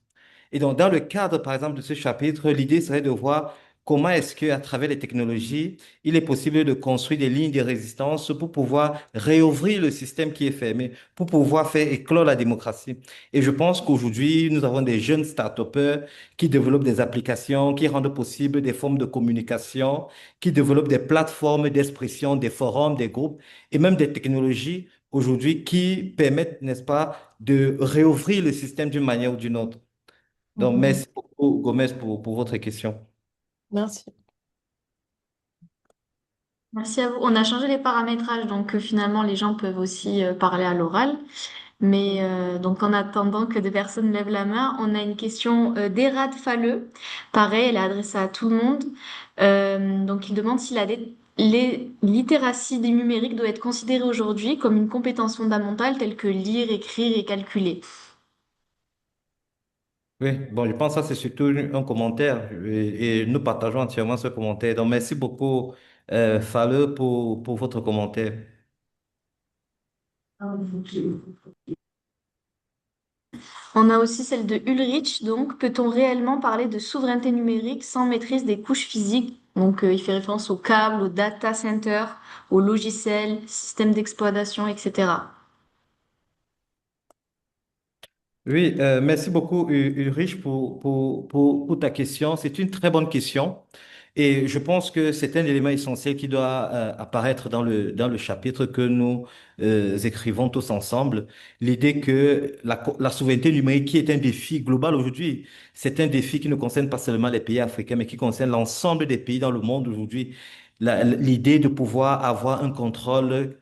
Et donc, dans le cadre, par exemple, de ce chapitre, l'idée serait de voir comment est-ce que, à travers les technologies, il est possible de construire des lignes de résistance pour pouvoir réouvrir le système qui est fermé, pour pouvoir faire éclore la démocratie. Et je pense qu'aujourd'hui, nous avons des jeunes start-upers qui développent des applications, qui rendent possible des formes de communication, qui développent des plateformes d'expression, des forums, des groupes et même des technologies aujourd'hui qui permettent, n'est-ce pas, de réouvrir le système d'une manière ou d'une autre. Donc, Mhm. merci beaucoup, Gomez, pour votre question. Merci. Merci à vous. On a changé les paramétrages, donc finalement les gens peuvent aussi parler à l'oral. Mais donc en attendant que des personnes lèvent la main, on a une question d'Erad Falleux. Pareil, elle est adressée à tout le monde. Donc il demande si les littératie des numériques doit être considérée aujourd'hui comme une compétence fondamentale telle que lire, écrire et calculer. Oui, bon, je pense que ça, c'est surtout un commentaire et nous partageons entièrement ce commentaire. Donc, merci beaucoup, Falleux, pour votre commentaire. On a aussi celle de Ulrich, donc peut-on réellement parler de souveraineté numérique sans maîtrise des couches physiques? Donc il fait référence aux câbles, aux data centers, aux logiciels, systèmes d'exploitation, etc. Oui, merci beaucoup, Ulrich, pour ta question. C'est une très bonne question et je pense que c'est un élément essentiel qui doit apparaître dans le chapitre que nous écrivons tous ensemble. L'idée que la souveraineté numérique, qui est un défi global aujourd'hui, c'est un défi qui ne concerne pas seulement les pays africains, mais qui concerne l'ensemble des pays dans le monde aujourd'hui. L'idée de pouvoir avoir un contrôle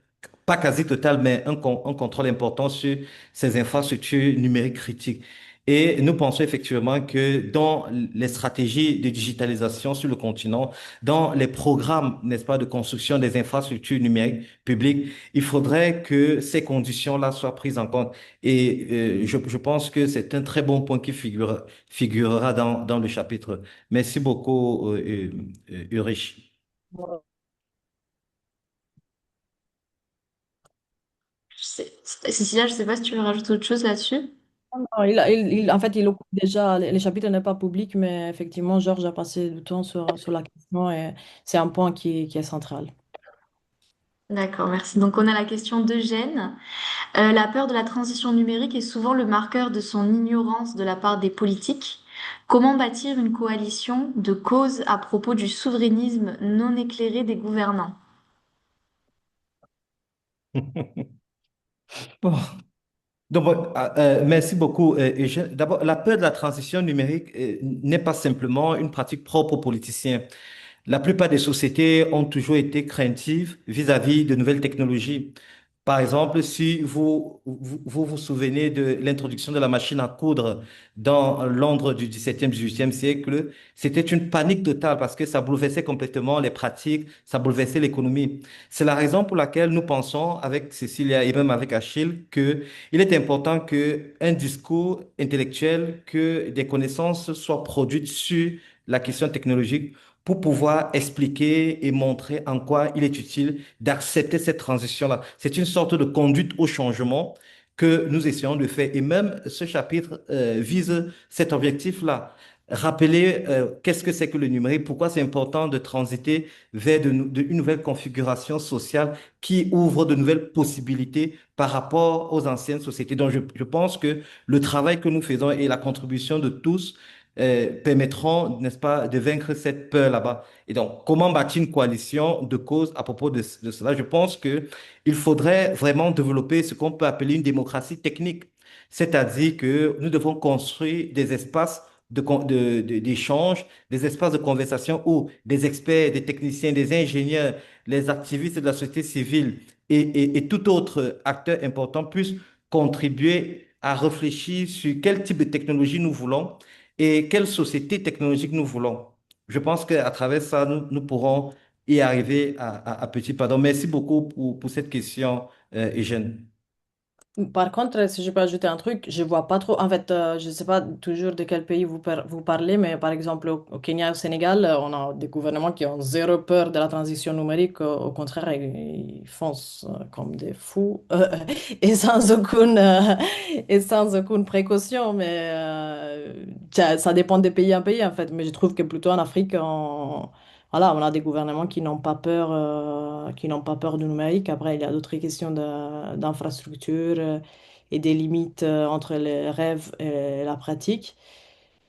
pas quasi total, mais un contrôle important sur ces infrastructures numériques critiques. Et nous pensons effectivement que dans les stratégies de digitalisation sur le continent, dans les programmes, n'est-ce pas, de construction des infrastructures numériques publiques, il faudrait que ces conditions-là soient prises en compte. Et je pense que c'est un très bon point qui figurera dans le chapitre. Merci beaucoup, Ulrich. Cécilia, je sais pas si tu veux rajouter autre chose là-dessus. Non, en fait, il occupe déjà, les chapitres n'est pas public, mais effectivement, Georges a passé du temps sur la question et c'est un point qui est central. D'accord, merci. Donc on a la question d'Eugène. La peur de la transition numérique est souvent le marqueur de son ignorance de la part des politiques. Comment bâtir une coalition de causes à propos du souverainisme non éclairé des gouvernants? Bon. Donc, bon, merci beaucoup. D'abord, la peur de la transition numérique n'est pas simplement une pratique propre aux politiciens. La plupart des sociétés ont toujours été craintives vis-à-vis de nouvelles technologies. Par exemple, si vous souvenez de l'introduction de la machine à coudre dans Londres du 17e, 18e siècle, c'était une panique totale parce que ça bouleversait complètement les pratiques, ça bouleversait l'économie. C'est la raison pour laquelle nous pensons avec Cécilia et même avec Achille que il est important que un discours intellectuel, que des connaissances soient produites sur la question technologique pour pouvoir expliquer et montrer en quoi il est utile d'accepter cette transition-là. C'est une sorte de conduite au changement que nous essayons de faire. Et même ce chapitre vise cet objectif-là. Rappeler qu'est-ce que c'est que le numérique, pourquoi c'est important de transiter vers une nouvelle configuration sociale qui ouvre de nouvelles possibilités par rapport aux anciennes sociétés. Donc, je pense que le travail que nous faisons et la contribution de tous permettront, n'est-ce pas, de vaincre cette peur là-bas. Et donc, comment bâtir une coalition de causes à propos de cela? Je pense que il faudrait vraiment développer ce qu'on peut appeler une démocratie technique. C'est-à-dire que nous devons construire des espaces d'échange, des espaces de conversation où des experts, des techniciens, des ingénieurs, les activistes de la société civile et tout autre acteur important puissent contribuer à réfléchir sur quel type de technologie nous voulons et quelle société technologique nous voulons. Je pense qu'à travers ça, nous pourrons y arriver à petits pas. Donc, merci beaucoup pour cette question, Eugène. Par contre, si je peux ajouter un truc, je vois pas trop. En fait, je sais pas toujours de quel pays vous parlez, mais par exemple, au Kenya et au Sénégal, on a des gouvernements qui ont zéro peur de la transition numérique. Au contraire, ils foncent comme des fous et sans aucune précaution. Mais ça dépend des pays en pays, en fait. Mais je trouve que plutôt en Afrique, voilà, on a des gouvernements qui n'ont pas peur du numérique. Après, il y a d'autres questions d'infrastructure et des limites entre les rêves et la pratique.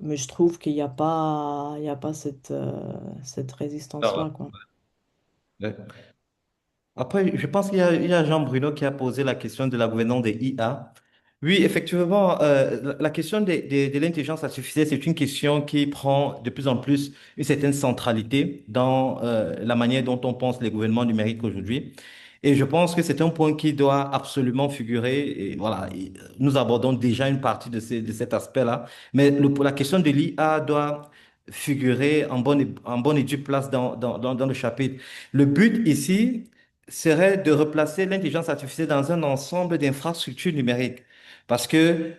Mais je trouve qu'il y a pas cette résistance-là, Alors, quoi. après, je pense il y a Jean Bruno qui a posé la question de la gouvernance des IA. Oui, effectivement, la question de l'intelligence artificielle, c'est une question qui prend de plus en plus une certaine centralité dans la manière dont on pense les gouvernements numériques aujourd'hui. Et je pense que c'est un point qui doit absolument figurer. Et voilà, nous abordons déjà une partie de cet aspect-là. Mais pour la question de l'IA doit figurer en bonne et due place dans le chapitre. Le but ici serait de replacer l'intelligence artificielle dans un ensemble d'infrastructures numériques. Parce que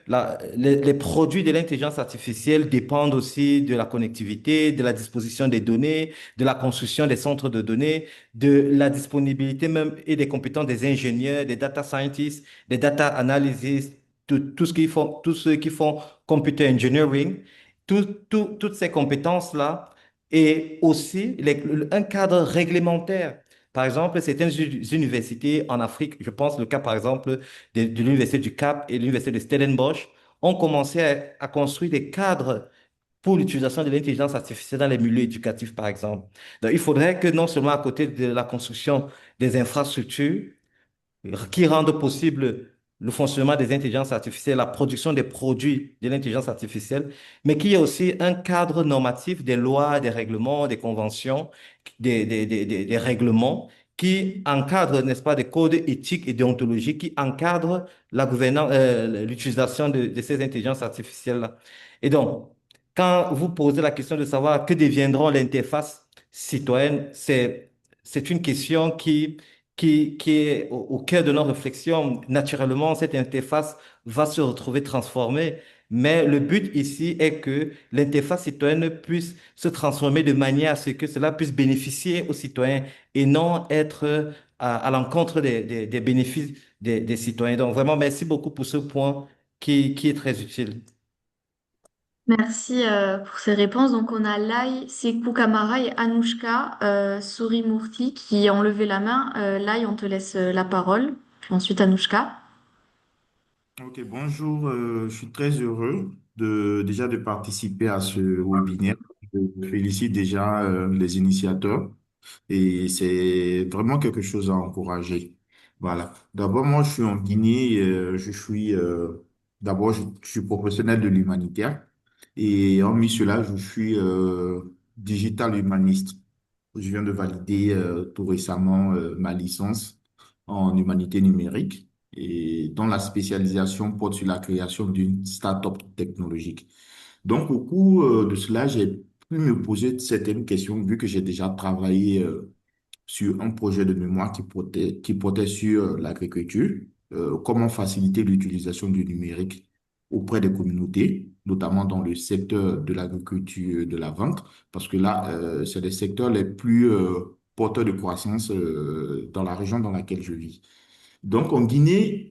les produits de l'intelligence artificielle dépendent aussi de la connectivité, de la disposition des données, de la construction des centres de données, de la disponibilité même et des compétences des ingénieurs, des data scientists, des data analysts, tous ceux qui font computer engineering, toutes ces compétences-là et aussi un cadre réglementaire. Par exemple, certaines universités en Afrique, je pense le cas par exemple de l'université du Cap et l'université de Stellenbosch, ont commencé à construire des cadres pour l'utilisation de l'intelligence artificielle dans les milieux éducatifs, par exemple. Donc, il faudrait que non seulement à côté de la construction des infrastructures, qui rendent possible le fonctionnement des intelligences artificielles, la production des produits de l'intelligence artificielle, mais qu'il y ait aussi un cadre normatif des lois, des règlements, des conventions, des règlements qui encadrent, n'est-ce pas, des codes éthiques et déontologiques qui encadrent la gouvernance, l'utilisation de ces intelligences artificielles-là. Et donc, quand vous posez la question de savoir que deviendront l'interface citoyenne, c'est une question qui est au cœur de nos réflexions. Naturellement, cette interface va se retrouver transformée, mais le but ici est que l'interface citoyenne puisse se transformer de manière à ce que cela puisse bénéficier aux citoyens et non être à l'encontre des bénéfices des citoyens. Donc vraiment, merci beaucoup pour ce point qui est très utile. Merci pour ces réponses. Donc, on a Lai, Sekou Kamara et Anouchka Sourimurti qui ont levé la main. Lai, on te laisse la parole. Puis ensuite, Anouchka. Ok, bonjour. Je suis très heureux déjà de participer à ce webinaire. Je félicite déjà les initiateurs et c'est vraiment quelque chose à encourager. Voilà. D'abord, moi, je suis en Guinée. Je suis professionnel de l'humanitaire et hormis cela, je suis digital humaniste. Je viens de valider tout récemment ma licence en humanité numérique et dont la spécialisation porte sur la création d'une start-up technologique. Donc, au cours de cela, j'ai pu me poser certaines questions vu que j'ai déjà travaillé sur un projet de mémoire qui portait sur l'agriculture, comment faciliter l'utilisation du numérique auprès des communautés, notamment dans le secteur de l'agriculture, de la vente, parce que là, c'est les secteurs les plus porteurs de croissance dans la région dans laquelle je vis. Donc, en Guinée,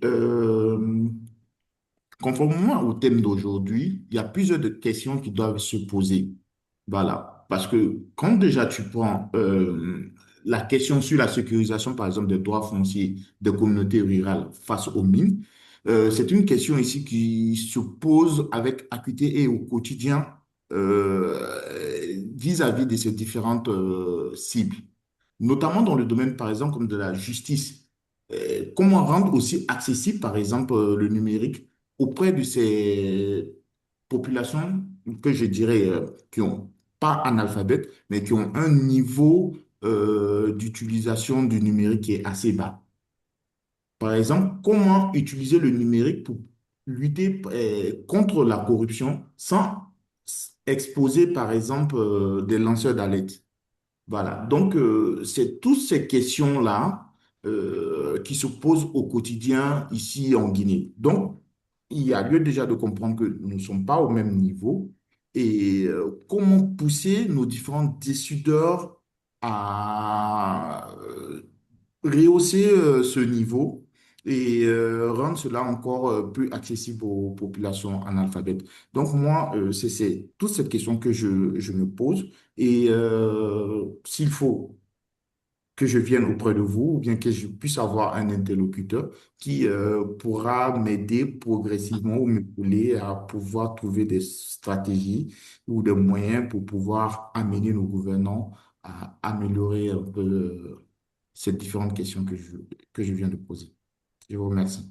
conformément au thème d'aujourd'hui, il y a plusieurs de questions qui doivent se poser. Voilà. Parce que quand déjà tu prends la question sur la sécurisation, par exemple, des droits fonciers des communautés rurales face aux mines, c'est une question ici qui se pose avec acuité et au quotidien vis-à-vis de ces différentes cibles, notamment dans le domaine, par exemple, comme de la justice. Comment rendre aussi accessible, par exemple, le numérique auprès de ces populations que je dirais qui ont pas analphabètes, mais qui ont un niveau d'utilisation du numérique qui est assez bas. Par exemple, comment utiliser le numérique pour lutter contre la corruption sans exposer, par exemple, des lanceurs d'alerte. Voilà, donc c'est toutes ces questions-là qui se posent au quotidien ici en Guinée. Donc, il y a lieu déjà de comprendre que nous ne sommes pas au même niveau et comment pousser nos différents décideurs à rehausser ce niveau et rendre cela encore plus accessible aux populations analphabètes. Donc moi, c'est toute cette question que je me pose et s'il faut que je vienne auprès de vous ou bien que je puisse avoir un interlocuteur qui pourra m'aider progressivement ou m'épauler à pouvoir trouver des stratégies ou des moyens pour pouvoir amener nos gouvernants à améliorer un peu ces différentes questions que je viens de poser. Je vous remercie.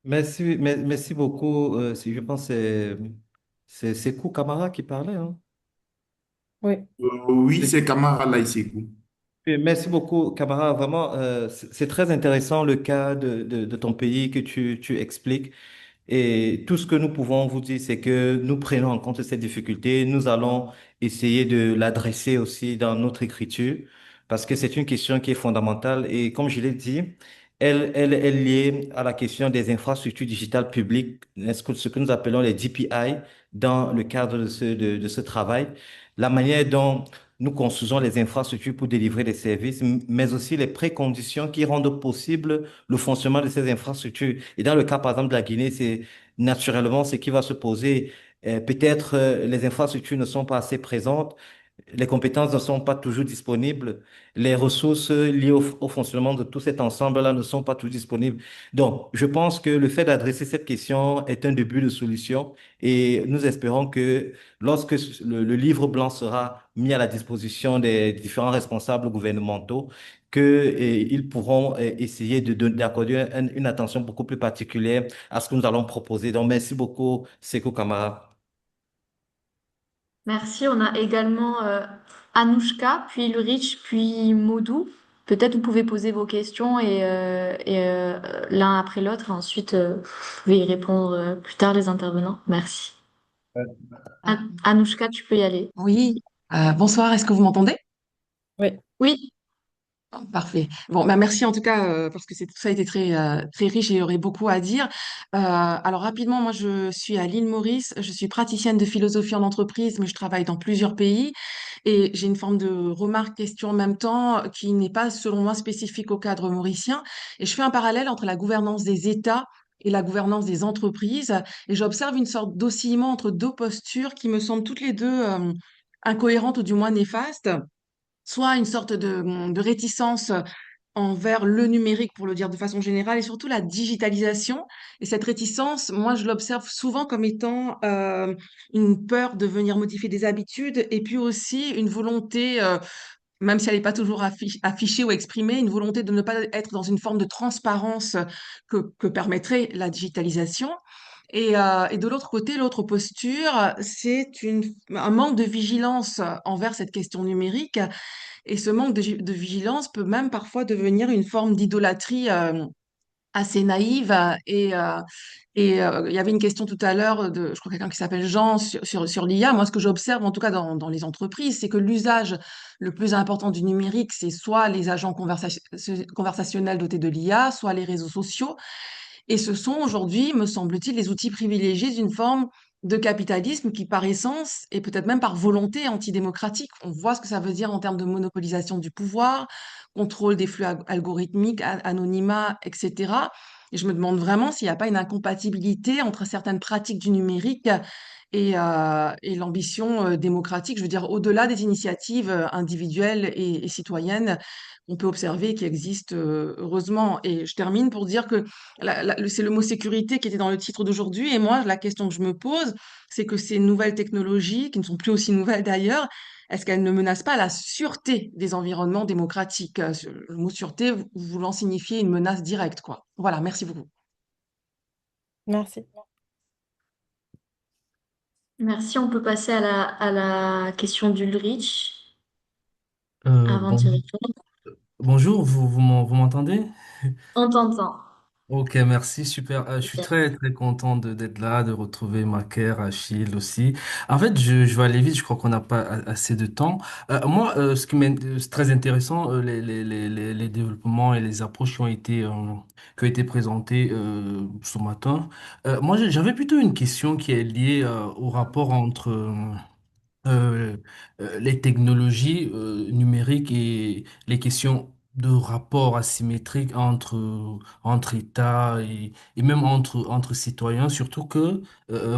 Merci beaucoup. Si je pense que c'est Sekou Kamara qui parlait, hein. Oui. Oui, c'est Kamara Laïsekou. Et merci beaucoup, Camara. Vraiment, c'est très intéressant le cas de ton pays que tu expliques. Et tout ce que nous pouvons vous dire, c'est que nous prenons en compte cette difficulté. Nous allons essayer de l'adresser aussi dans notre écriture parce que c'est une question qui est fondamentale. Et comme je l'ai dit, elle est liée à la question des infrastructures digitales publiques, ce que nous appelons les DPI, dans le cadre de ce travail. La manière dont nous construisons les infrastructures pour délivrer des services, mais aussi les préconditions qui rendent possible le fonctionnement de ces infrastructures. Et dans le cas, par exemple, de la Guinée, c'est naturellement ce qui va se poser. Peut-être les infrastructures ne sont pas assez présentes, les compétences ne sont pas toujours disponibles, les ressources liées au fonctionnement de tout cet ensemble-là ne sont pas toujours disponibles. Donc, je pense que le fait d'adresser cette question est un début de solution et nous espérons que lorsque le livre blanc sera mis à la disposition des différents responsables gouvernementaux, que, ils pourront essayer d'accorder une attention beaucoup plus particulière à ce que nous allons proposer. Donc, merci beaucoup, Sekou Kamara. Merci. On a également Anouchka, puis Ulrich, puis Modou. Peut-être vous pouvez poser vos questions et l'un après l'autre. Et ensuite, vous pouvez y répondre plus tard, les intervenants. Merci. Anouchka, tu peux y aller. Oui, bonsoir, est-ce que vous m'entendez? Oui. Oui, Oh, parfait. Bon, bah merci en tout cas parce que tout ça a été très riche et il y aurait beaucoup à dire. Alors rapidement, moi je suis à l'île Maurice, je suis praticienne de philosophie en entreprise, mais je travaille dans plusieurs pays et j'ai une forme de remarque, question en même temps qui n'est pas selon moi spécifique au cadre mauricien. Et je fais un parallèle entre la gouvernance des États et la gouvernance des entreprises. Et j'observe une sorte d'oscillement entre deux postures qui me semblent toutes les deux incohérentes ou du moins néfastes, soit une sorte de réticence envers le numérique, pour le dire de façon générale, et surtout la digitalisation. Et cette réticence, moi, je l'observe souvent comme étant une peur de venir modifier des habitudes, et puis aussi une volonté, même si elle n'est pas toujours affichée ou exprimée, une volonté de ne pas être dans une forme de transparence que permettrait la digitalisation. Et de l'autre côté, l'autre posture, c'est un manque de vigilance envers cette question numérique. Et ce manque de vigilance peut même parfois devenir une forme d'idolâtrie assez naïve. Il y avait une question tout à l'heure de, je crois, quelqu'un qui s'appelle Jean sur l'IA. Moi, ce que j'observe, en tout cas dans les entreprises, c'est que l'usage le plus important du numérique, c'est soit les agents conversationnels dotés de l'IA, soit les réseaux sociaux. Et ce sont aujourd'hui, me semble-t-il, les outils privilégiés d'une forme de capitalisme qui, par essence, et peut-être même par volonté antidémocratique, on voit ce que ça veut dire en termes de monopolisation du pouvoir, contrôle des flux algorithmiques, anonymat, etc. Et je me demande vraiment s'il n'y a pas une incompatibilité entre certaines pratiques du numérique et l'ambition démocratique. Je veux dire, au-delà des initiatives individuelles et citoyennes, on peut observer qu'il existe, heureusement. Et je termine pour dire que c'est le mot sécurité qui était dans le titre d'aujourd'hui. Et moi, la question que je me pose, c'est que ces nouvelles technologies, qui ne sont plus aussi nouvelles d'ailleurs, est-ce qu'elles ne menacent pas la sûreté des environnements démocratiques? Le mot sûreté voulant signifier une menace directe, quoi. Voilà, merci beaucoup. Merci. Merci, on peut passer à la question d'Ulrich avant Bon, d'y répondre. bonjour, vous m'entendez? On t'entend. Ok, merci, super. Je suis Ok. très très content d'être là, de retrouver Maker, Achille aussi. En fait, je vais aller vite, je crois qu'on n'a pas assez de temps. Moi, ce c'est très intéressant, les développements et les approches qui ont été présentées ce matin. Moi, j'avais plutôt une question qui est liée au rapport entre euh, les technologies numériques et les questions de rapport asymétrique entre États et même entre citoyens, surtout que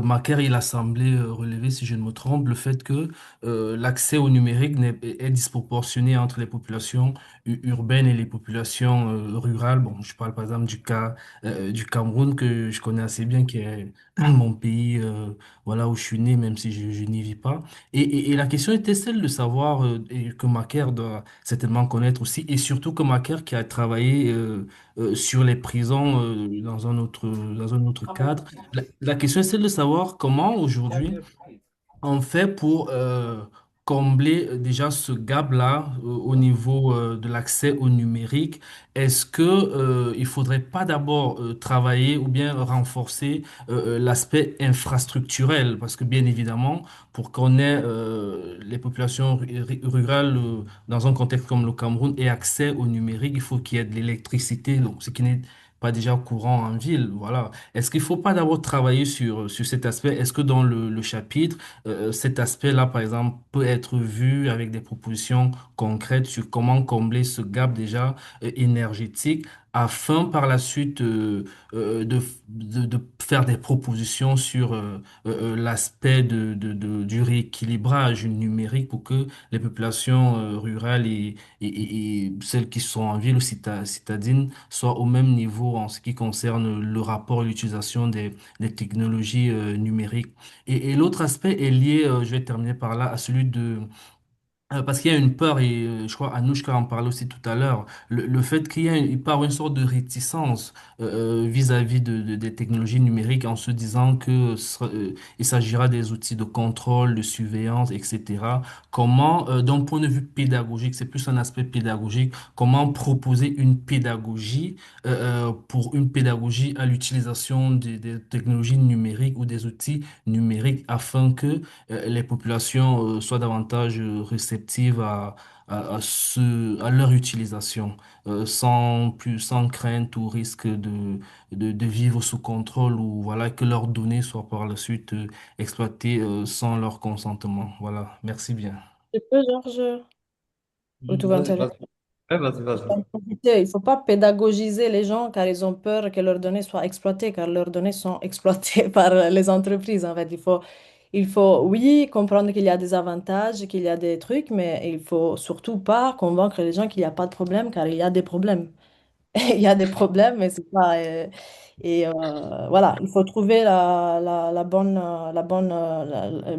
Macaire, il a semblé relever, si je ne me trompe, le fait que l'accès au numérique est disproportionné entre les populations urbaines et les populations rurales. Bon, je parle par exemple du cas du Cameroun que je connais assez bien, qui est mon pays, voilà, où je suis né, même si je n'y vis pas. Et la question était celle de savoir, et que Macaire doit certainement connaître aussi, et surtout que Macaire qui a travaillé sur les prisons dans un autre cadre. La question est celle de savoir comment aujourd'hui on fait pour combler déjà ce gap-là au niveau de l'accès au numérique. Est-ce que il faudrait pas d'abord travailler ou bien renforcer l'aspect infrastructurel? Parce que bien évidemment, pour qu'on ait les populations rurales dans un contexte comme le Cameroun aient accès au numérique, il faut qu'il y ait de l'électricité, donc ce qui n'est pas déjà courant en ville. Voilà. Est-ce qu'il faut pas d'abord travailler sur cet aspect? Est-ce que dans le chapitre cet aspect-là, par exemple, peut être vu avec des propositions concrètes sur comment combler ce gap déjà énergétique afin par la suite de faire des propositions sur l'aspect du rééquilibrage numérique pour que les populations rurales et celles qui sont en ville ou citadines soient au même niveau en ce qui concerne le rapport et l'utilisation des technologies numériques. Et l'autre aspect est lié, je vais terminer par là, à celui de parce qu'il y a une peur, et je crois Anouchka en parlait aussi tout à l'heure, le fait qu'il y a une part, une sorte de réticence vis-à-vis des technologies numériques en se disant que il s'agira des outils de contrôle, de surveillance, etc. Comment, d'un point de vue pédagogique, c'est plus un aspect pédagogique, comment proposer une pédagogie pour une pédagogie à l'utilisation des technologies numériques ou des outils numériques afin que les populations soient davantage réceptives à leur utilisation, sans crainte ou risque de vivre sous contrôle ou voilà, que leurs données soient par la suite exploitées sans leur consentement. Voilà, merci bien. Tu peux, Georges, ou tout va Vas-y, aller? vas-y. Ouais, vas-y, vas-y. Il ne faut pas pédagogiser les gens car ils ont peur que leurs données soient exploitées, car leurs données sont exploitées par les entreprises. En fait, il faut, oui, comprendre qu'il y a des avantages, qu'il y a des trucs, mais il faut surtout pas convaincre les gens qu'il n'y a pas de problème, car il y a des problèmes. Il y a des problèmes, mais c'est pas. Voilà, il faut trouver la bonne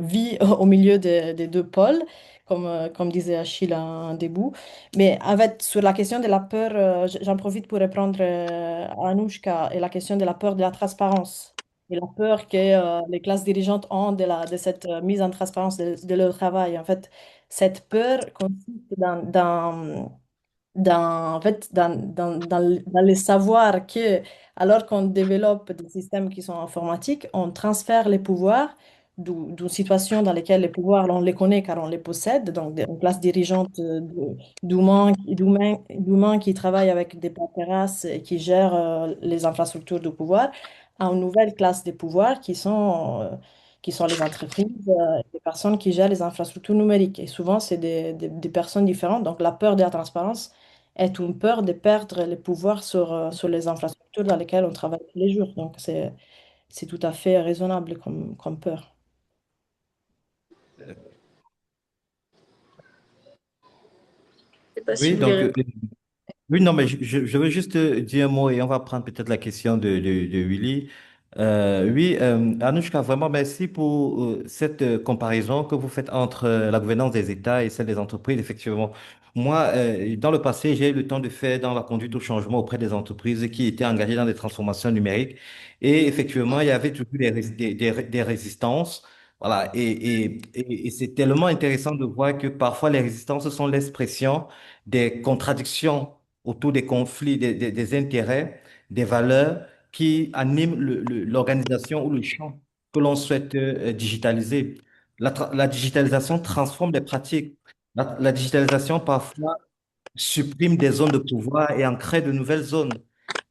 vie au milieu des deux pôles, comme disait Achille en début. Mais en fait, sur la question de la peur, j'en profite pour répondre à Anouchka et la question de la peur de la transparence. Et la peur que les classes dirigeantes ont de cette mise en transparence de leur travail. En fait, cette peur consiste en fait, dans les savoirs que, alors qu'on développe des systèmes qui sont informatiques, on transfère les pouvoirs d'une situation dans laquelle les pouvoirs, on les connaît car on les possède, donc une classe dirigeante d'humains qui travaillent avec des paperasses et qui gèrent les infrastructures de pouvoir, à une nouvelle classe de pouvoirs qui sont les entreprises, les personnes qui gèrent les infrastructures numériques. Et souvent, c'est des personnes différentes. Donc, la peur de la transparence est une peur de perdre les pouvoirs sur les infrastructures dans lesquelles on travaille tous les jours. Donc, c'est tout à fait raisonnable comme peur. Je sais pas si Oui, vous voulez donc, répondre. oui, non, mais je veux juste dire un mot et on va prendre peut-être la question de Willy. Oui, Anouchka, vraiment merci pour cette comparaison que vous faites entre la gouvernance des États et celle des entreprises. Effectivement, moi, dans le passé, j'ai eu le temps de faire dans la conduite au changement auprès des entreprises qui étaient engagées dans des transformations numériques. Et effectivement, il y avait toujours des résistances. Voilà, et c'est tellement intéressant de voir que parfois les résistances sont l'expression des contradictions autour des conflits, des intérêts, des valeurs qui animent l'organisation ou le champ que l'on souhaite digitaliser. La digitalisation transforme les pratiques. La digitalisation parfois supprime des zones de pouvoir et en crée de nouvelles zones.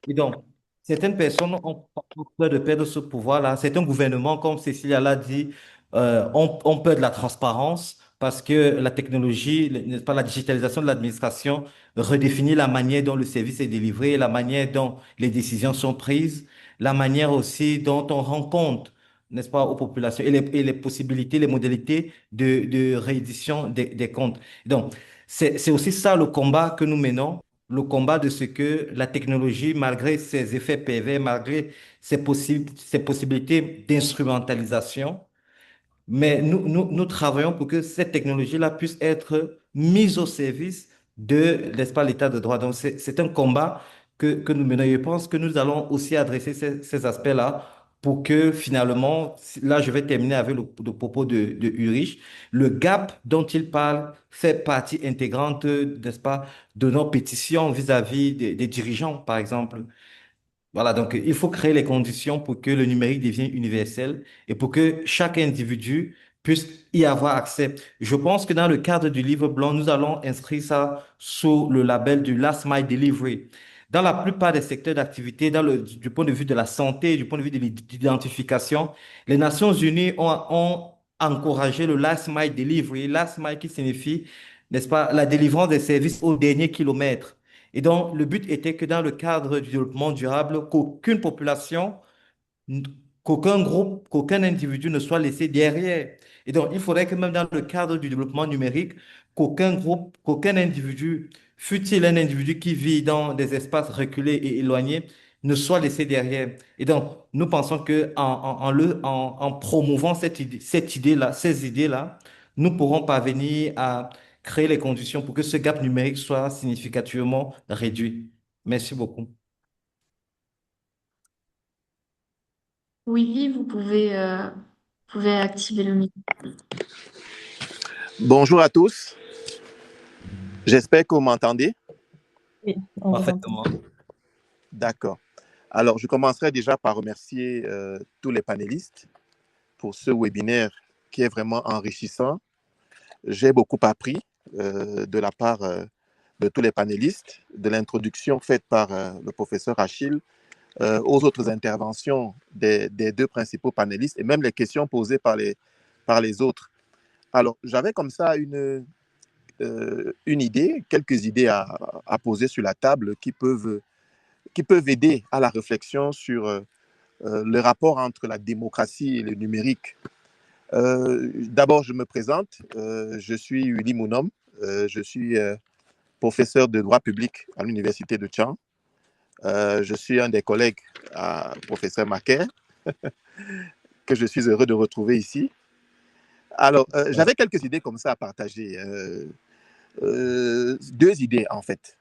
Et donc, certaines personnes ont parfois peur de perdre ce pouvoir-là. Certains gouvernements, comme Cécilia l'a dit, ont peur de la transparence parce que la technologie, n'est-ce pas, la digitalisation de l'administration redéfinit la manière dont le service est délivré, la manière dont les décisions sont prises, la manière aussi dont on rend compte, n'est-ce pas, aux populations et les possibilités, les modalités de réédition des comptes. Donc, c'est aussi ça le combat que nous menons, le combat de ce que la technologie, malgré ses effets pervers, malgré ses possibilités d'instrumentalisation, mais nous travaillons pour que cette technologie-là puisse être mise au service de, n'est-ce pas, l'état de droit. Donc, c'est un combat que nous menons. Et je pense que nous allons aussi adresser ces aspects-là pour que finalement, là, je vais terminer avec le propos de Ulrich. Le gap dont il parle fait partie intégrante, n'est-ce pas, de nos pétitions vis-à-vis des dirigeants, par exemple. Voilà, donc il faut créer les conditions pour que le numérique devienne universel et pour que chaque individu puisse y avoir accès. Je pense que dans le cadre du livre blanc, nous allons inscrire ça sous le label du Last Mile Delivery. Dans la plupart des secteurs d'activité, du point de vue de la santé, du point de vue de l'identification, les Nations Unies ont encouragé le Last Mile Delivery. Last Mile qui signifie, n'est-ce pas, la délivrance des services au dernier kilomètre. Et donc, le but était que dans le cadre du développement durable, qu'aucune population, n- qu'aucun groupe, qu'aucun individu ne soit laissé derrière. Et donc, il faudrait que même dans le cadre du développement numérique, qu'aucun groupe, qu'aucun individu, fût-il un individu qui vit dans des espaces reculés et éloignés, ne soit laissé derrière. Et donc, nous pensons que en promouvant cette idée-là, ces idées-là, nous pourrons parvenir à créer les conditions pour que ce gap numérique soit significativement réduit. Merci beaucoup. Oui, vous pouvez activer le micro. Bonjour à tous, j'espère que vous m'entendez. Oui, on vous entend. Parfaitement. D'accord. Alors, je commencerai déjà par remercier tous les panélistes pour ce webinaire qui est vraiment enrichissant. J'ai beaucoup appris de la part de tous les panélistes, de l'introduction faite par le professeur Achille aux autres interventions des deux principaux panélistes et même les questions posées par les autres. Alors, j'avais comme ça une idée, quelques idées à poser sur la table qui peuvent aider à la réflexion sur le rapport entre la démocratie et le numérique. D'abord, je me présente. Je suis Willy Mounom. Je suis professeur de droit public à l'Université de Tchang. Je suis un des collègues à professeur Maquet, que je suis heureux de retrouver ici. Alors, j'avais quelques idées comme ça à partager. Deux idées, en fait,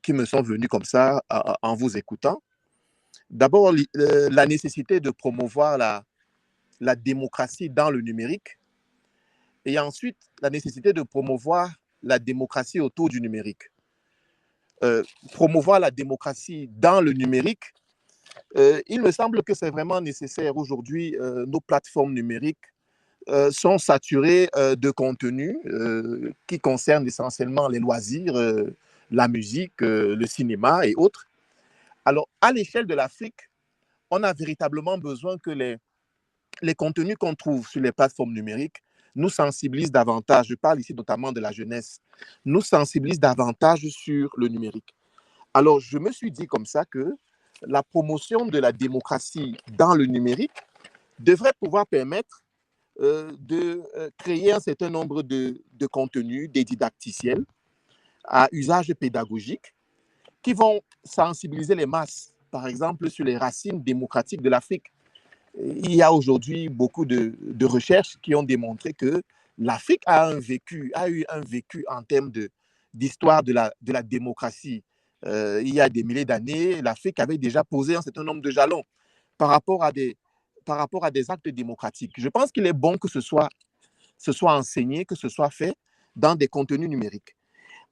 qui me sont venues comme ça en vous écoutant. D'abord, la nécessité de promouvoir la démocratie dans le numérique et ensuite la nécessité de promouvoir la démocratie autour du numérique. Promouvoir la démocratie dans le numérique, il me semble que c'est vraiment nécessaire aujourd'hui. Nos plateformes numériques sont saturées de contenus qui concernent essentiellement les loisirs, la musique, le cinéma et autres. Alors, à l'échelle de l'Afrique, on a véritablement besoin que les contenus qu'on trouve sur les plateformes numériques nous sensibilisent davantage. Je parle ici notamment de la jeunesse, nous sensibilisent davantage sur le numérique. Alors, je me suis dit comme ça que la promotion de la démocratie dans le numérique devrait pouvoir permettre de créer un certain nombre de contenus, des didacticiels à usage pédagogique qui vont sensibiliser les masses, par exemple, sur les racines démocratiques de l'Afrique. Il y a aujourd'hui beaucoup de recherches qui ont démontré que l'Afrique a eu un vécu en termes d'histoire de la démocratie. Il y a des milliers d'années, l'Afrique avait déjà posé un certain nombre de jalons par rapport à des actes démocratiques. Je pense qu'il est bon que ce soit enseigné, que ce soit fait dans des contenus numériques.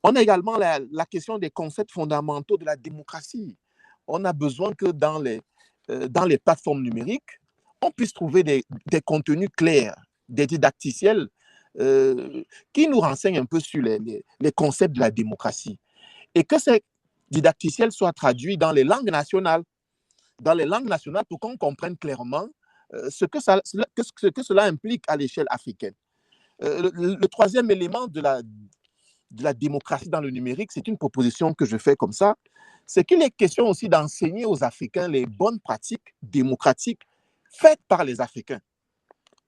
On a également la question des concepts fondamentaux de la démocratie. On a besoin que dans les plateformes numériques, on puisse trouver des contenus clairs, des didacticiels qui nous renseignent un peu sur les concepts de la démocratie. Et que ces didacticiels soient traduits dans les langues nationales, pour qu'on comprenne clairement ce que cela implique à l'échelle africaine. Le troisième élément de la démocratie dans le numérique, c'est une proposition que je fais comme ça, c'est qu'il est question aussi d'enseigner aux Africains les bonnes pratiques démocratiques faites par les Africains.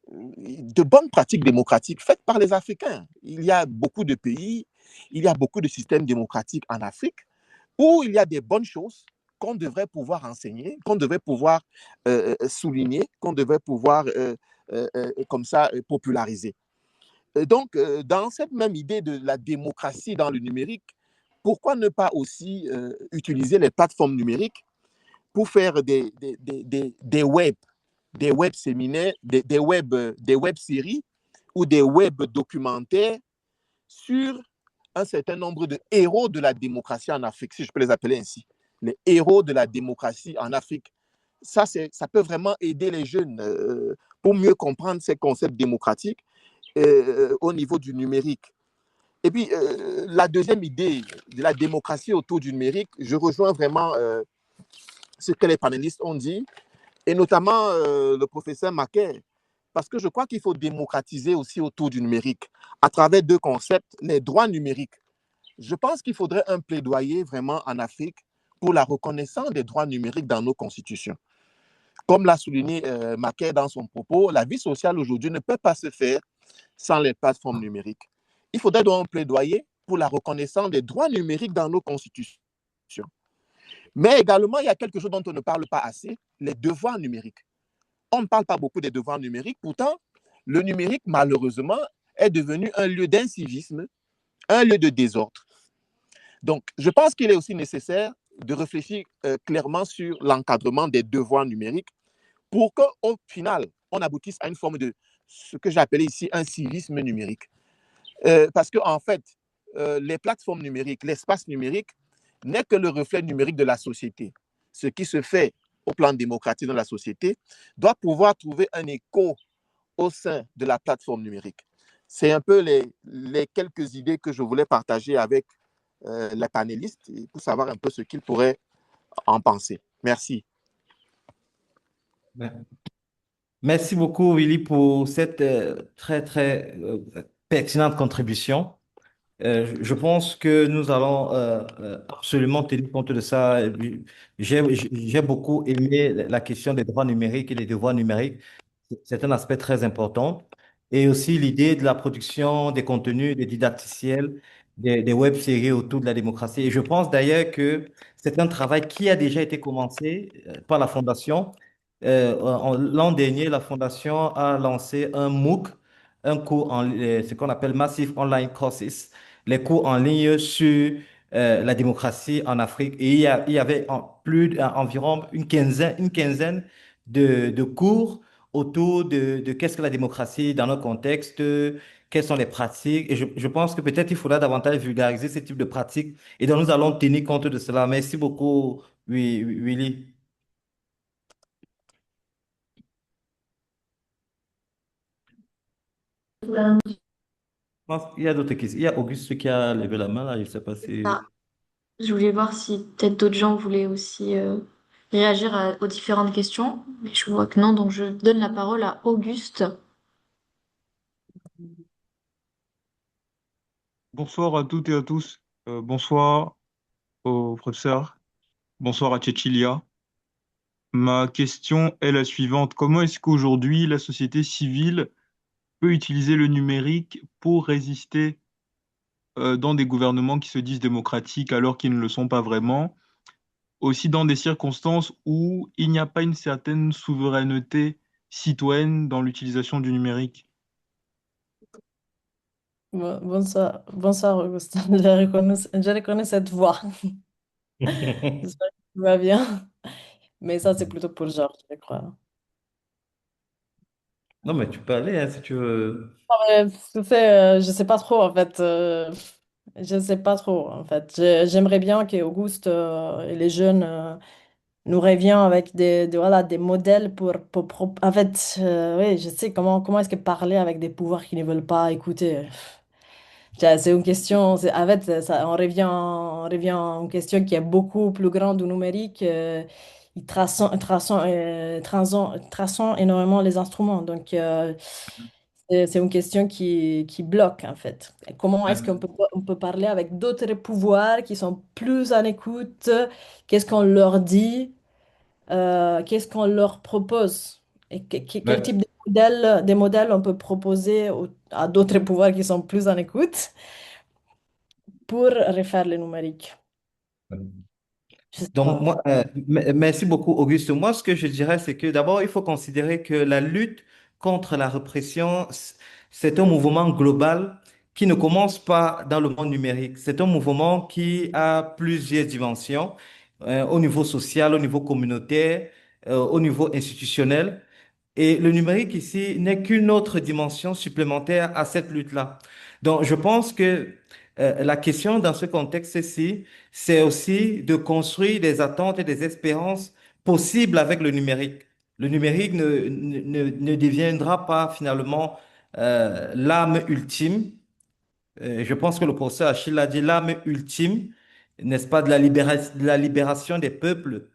De bonnes pratiques démocratiques faites par les Africains. Il y a beaucoup de pays, il y a beaucoup de systèmes démocratiques en Afrique où il y a des bonnes choses qu'on devrait pouvoir enseigner, qu'on devrait pouvoir souligner, qu'on devrait pouvoir comme ça populariser. Donc, dans cette même idée de la démocratie dans le numérique, pourquoi ne pas aussi utiliser les plateformes numériques pour faire des web séminaires, des web séries ou des web documentaires sur un certain nombre de héros de la démocratie en Afrique, si je peux les appeler ainsi. Les héros de la démocratie en Afrique. Ça peut vraiment aider les jeunes pour mieux comprendre ces concepts démocratiques au niveau du numérique. Et puis, la deuxième idée de la démocratie autour du numérique, je rejoins vraiment ce que les panélistes ont dit, et notamment le professeur Maquet, parce que je crois qu'il faut démocratiser aussi autour du numérique, à travers deux concepts, les droits numériques. Je pense qu'il faudrait un plaidoyer vraiment en Afrique pour la reconnaissance des droits numériques dans nos constitutions. Comme l'a souligné Maquet dans son propos, la vie sociale aujourd'hui ne peut pas se faire sans les plateformes numériques. Il faudrait donc un plaidoyer pour la reconnaissance des droits numériques dans nos constitutions. Mais également, il y a quelque chose dont on ne parle pas assez, les devoirs numériques. On ne parle pas beaucoup des devoirs numériques, pourtant, le numérique, malheureusement, est devenu un lieu d'incivisme, un lieu de désordre. Donc, je pense qu'il est aussi nécessaire de réfléchir clairement sur l'encadrement des devoirs numériques pour qu'au final, on aboutisse à une forme de ce que j'ai appelé ici un civisme numérique. Parce qu'en fait, les plateformes numériques, l'espace numérique n'est que le reflet numérique de la société. Ce qui se fait au plan démocratique dans la société doit pouvoir trouver un écho au sein de la plateforme numérique. C'est un peu les quelques idées que je voulais partager avec les panélistes pour savoir un peu ce qu'ils pourraient en penser. Merci. Merci beaucoup, Willy, pour cette très, très pertinente contribution. Je pense que nous allons absolument tenir compte de ça. J'ai beaucoup aimé la question des droits numériques et des devoirs numériques. C'est un aspect très important. Et aussi l'idée de la production des contenus, des didacticiels, des web-séries autour de la démocratie. Et je pense d'ailleurs que c'est un travail qui a déjà été commencé par la Fondation. L'an dernier, la Fondation a lancé un MOOC, un cours ce qu'on appelle Massive Online Courses, les cours en ligne sur la démocratie en Afrique. Et il y avait environ une quinzaine de cours autour de qu'est-ce que la démocratie dans notre contexte, quelles sont les pratiques. Et je pense que peut-être il faudra davantage vulgariser ce type de pratiques. Et donc nous allons tenir compte de cela. Merci beaucoup, Willy. Je pense qu'il y a d'autres questions. Il y a Auguste qui a levé la main là. Je ne sais pas si. Ah, je voulais voir si peut-être d'autres gens voulaient aussi réagir aux différentes questions, mais je vois que non, donc je donne la parole à Auguste. Bonsoir à toutes et à tous. Bonsoir au professeur. Bonsoir à Cecilia. Ma question est la suivante. Comment est-ce qu'aujourd'hui la société civile peut utiliser le numérique pour résister dans des gouvernements qui se disent démocratiques alors qu'ils ne le sont pas vraiment, aussi dans des circonstances où il n'y a pas une certaine souveraineté citoyenne dans l'utilisation du numérique? Bonsoir, bonsoir Augustin. Je reconnais cette voix. J'espère que tu vas bien. Mais ça, c'est plutôt pour Georges, je crois. Non, mais tu peux aller hein, si tu veux. Je sais pas trop, en fait. Je sais pas trop, en fait. J'aimerais bien qu'Auguste et les jeunes nous reviennent avec voilà, des modèles en fait, oui, je sais comment est-ce que parler avec des pouvoirs qui ne veulent pas écouter. C'est une question, en fait, on revient à une question qui est beaucoup plus grande du numérique. Traçant énormément les instruments. Donc, c'est une question qui bloque, en fait. Et comment est-ce qu'on peut parler avec d'autres pouvoirs qui sont plus en écoute? Qu'est-ce qu'on leur dit? Qu'est-ce qu'on leur propose? Et quel Mais- type de modèles on peut proposer à d'autres pouvoirs qui sont plus en écoute pour refaire le numérique? Je sais Donc, pas. moi, merci beaucoup, Auguste. Moi, ce que je dirais, c'est que d'abord, il faut considérer que la lutte contre la répression, c'est un mouvement global qui ne commence pas dans le monde numérique. C'est un mouvement qui a plusieurs dimensions, au niveau social, au niveau communautaire, au niveau institutionnel. Et le numérique ici n'est qu'une autre dimension supplémentaire à cette lutte-là. Donc, je pense que la question dans ce contexte-ci, c'est aussi de construire des attentes et des espérances possibles avec le numérique. Le numérique ne deviendra pas finalement l'âme ultime. Je pense que le professeur Achille a dit l'âme ultime, n'est-ce pas, de la libération des peuples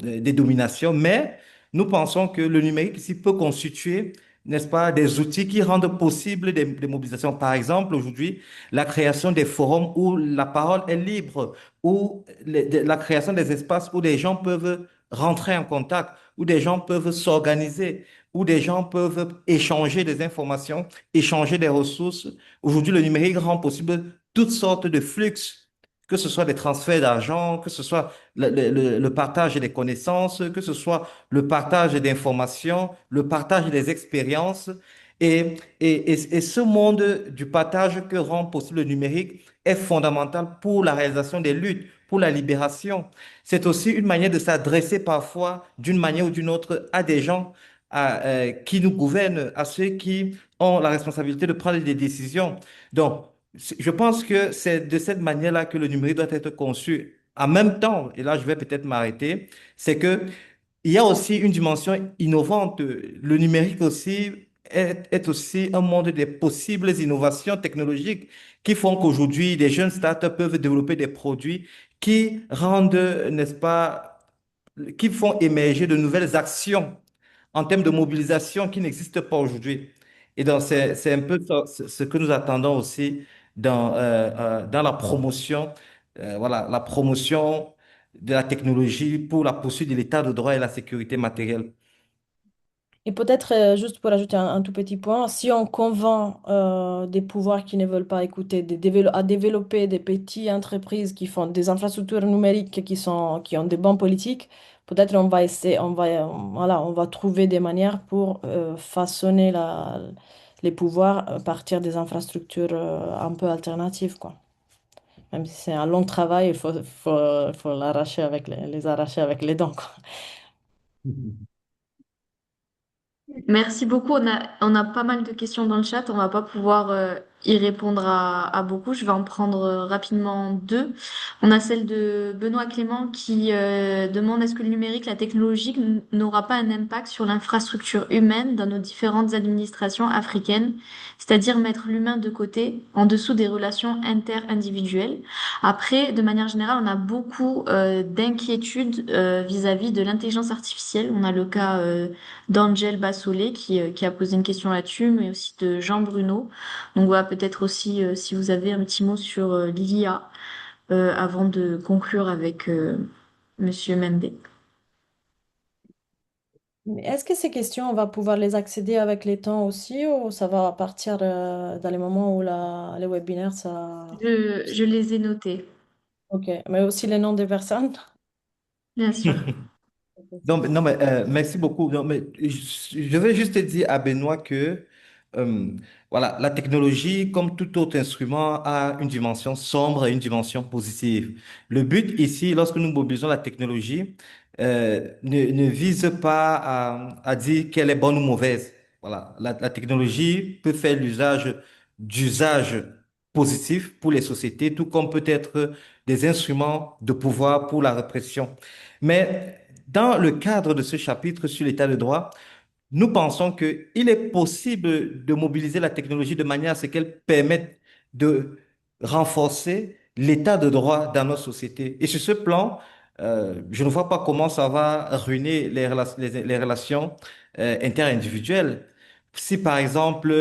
des dominations, mais nous pensons que le numérique ici peut constituer, n'est-ce pas, des outils qui rendent possible des mobilisations. Par exemple, aujourd'hui, la création des forums où la parole est libre, où la création des espaces où des gens peuvent rentrer en contact, où des gens peuvent s'organiser, où des gens peuvent échanger des informations, échanger des ressources. Aujourd'hui, le numérique rend possible toutes sortes de flux, que ce soit des transferts d'argent, que ce soit le partage des connaissances, que ce soit le partage d'informations, le partage des expériences. Et ce monde du partage que rend possible le numérique est fondamental pour la réalisation des luttes, pour la libération. C'est aussi une manière de s'adresser parfois, d'une manière ou d'une autre, à des gens qui nous gouvernent, à ceux qui ont la responsabilité de prendre des décisions. Donc, je pense que c'est de cette manière-là que le numérique doit être conçu. En même temps, et là je vais peut-être m'arrêter, c'est que il y a aussi une dimension innovante. Le numérique aussi est aussi un monde des possibles innovations technologiques qui font qu'aujourd'hui, des jeunes startups peuvent développer des produits qui rendent, n'est-ce pas, qui font émerger de nouvelles actions en termes de mobilisation qui n'existent pas aujourd'hui. Et donc, c'est un peu ce que nous attendons aussi dans la promotion, voilà, la promotion de la technologie pour la poursuite de l'état de droit et la sécurité matérielle. Et peut-être, juste pour ajouter un tout petit point, si on convainc des pouvoirs qui ne veulent pas écouter, à développer des petites entreprises qui font des infrastructures numériques qui ont des bonnes politiques, peut-être on va essayer, voilà, on va trouver des manières pour façonner les pouvoirs à partir des infrastructures un peu alternatives, quoi. Même si c'est un long travail, faut l'arracher avec les arracher avec les dents, quoi. Merci beaucoup. On a pas mal de questions dans le chat. On va pas pouvoir y répondre à beaucoup. Je vais en prendre rapidement deux. On a celle de Benoît Clément qui demande est-ce que le numérique, la technologie n'aura pas un impact sur l'infrastructure humaine dans nos différentes administrations africaines, c'est-à-dire mettre l'humain de côté, en dessous des relations inter-individuelles. Après, de manière générale, on a beaucoup d'inquiétudes vis-à-vis de l'intelligence artificielle. On a le cas d'Angel Bassolé qui a posé une question là-dessus, mais aussi de Jean Bruno. Donc voilà, peut-être aussi si vous avez un petit mot sur l'IA avant de conclure avec Monsieur Membe. Mais est-ce que ces questions, on va pouvoir les accéder avec les temps aussi ou ça va partir dans les moments où les webinaires, ça... Je les ai notés, Ok, mais aussi les noms des personnes? bien sûr. Donc, non, mais, merci beaucoup. Non, mais je vais juste te dire à Benoît que euh, voilà, la technologie, comme tout autre instrument, a une dimension sombre et une dimension positive. Le but ici, lorsque nous mobilisons la technologie, ne vise pas à dire qu'elle est bonne ou mauvaise. Voilà, la technologie peut faire l'usage d'usages positifs pour les sociétés, tout comme peut être des instruments de pouvoir pour la répression. Mais dans le cadre de ce chapitre sur l'état de droit, nous pensons qu'il est possible de mobiliser la technologie de manière à ce qu'elle permette de renforcer l'état de droit dans nos sociétés. Et sur ce plan, je ne vois pas comment ça va ruiner les relations interindividuelles. Si par exemple,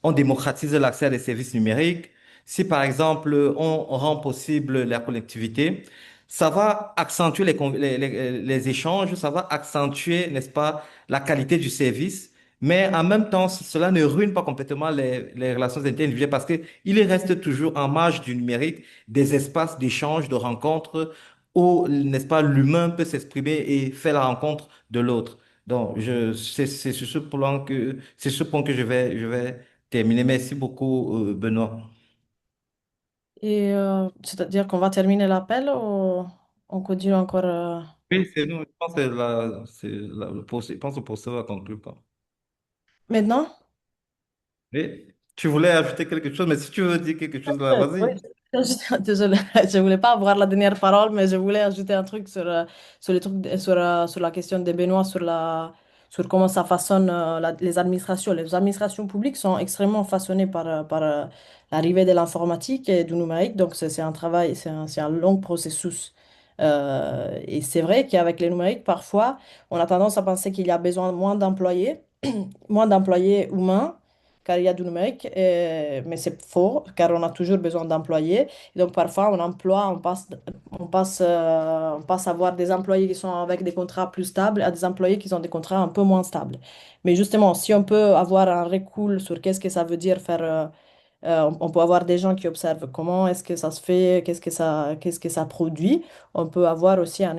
on démocratise l'accès à des services numériques, si par exemple, on rend possible la connectivité, ça va accentuer les échanges, ça va accentuer, n'est-ce pas, la qualité du service, mais en même temps, cela ne ruine pas complètement les relations interindividuelles parce qu'il reste toujours en marge du numérique des espaces d'échange, de rencontres où, n'est-ce pas, l'humain peut s'exprimer et faire la rencontre de l'autre. Donc, c'est sur ce plan c'est ce point que je vais terminer. Merci beaucoup, Benoît. Et c'est-à-dire qu'on va terminer l'appel ou on continue encore Oui, c'est nous. Je pense que je pense que le procès va conclure. maintenant? Oui. Tu voulais ajouter quelque chose, mais si tu veux dire quelque chose là, Oui, vas-y. désolée, je voulais pas avoir la dernière parole, mais je voulais ajouter un truc sur les trucs, sur la question de Benoît, sur comment ça façonne les administrations. Les administrations publiques sont extrêmement façonnées par l'arrivée de l'informatique et du numérique, donc c'est un travail, c'est un long processus. Et c'est vrai qu'avec les numériques, parfois, on a tendance à penser qu'il y a besoin de moins d'employés humains car il y a du numérique, mais c'est faux, car on a toujours besoin d'employés. Et donc parfois, on passe à avoir des employés qui sont avec des contrats plus stables à des employés qui ont des contrats un peu moins stables. Mais justement, si on peut avoir un recul sur qu'est-ce que ça veut dire faire, on peut avoir des gens qui observent comment est-ce que ça se fait, qu'est-ce que ça produit. On peut avoir aussi un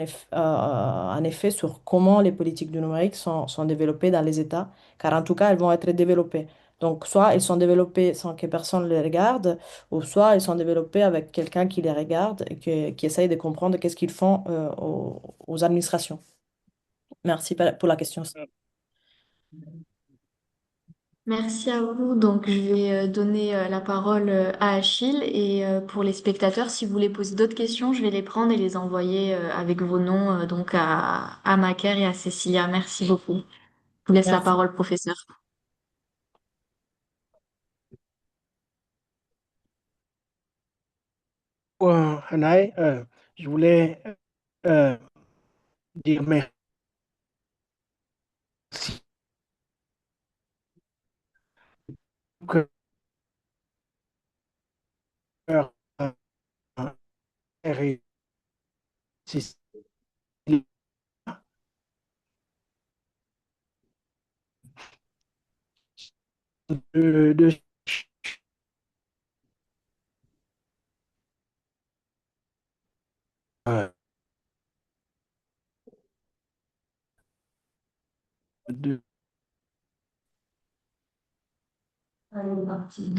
effet sur comment les politiques du numérique sont développées dans les États, car en tout cas, elles vont être développées. Donc, soit ils sont développés sans que personne ne les regarde, ou soit ils sont développés avec quelqu'un qui les regarde et qui essaye de comprendre qu'est-ce qu'ils font aux administrations. Merci pour la question. Merci à vous. Donc, je vais donner la parole à Achille. Et pour les spectateurs, si vous voulez poser d'autres questions, je vais les prendre et les envoyer avec vos noms donc à Macaire et à Cécilia. Merci beaucoup. Je vous laisse la Merci. parole, professeur. Hanaï, je voulais euh, dire merci que euh, et Cécile de euh, de-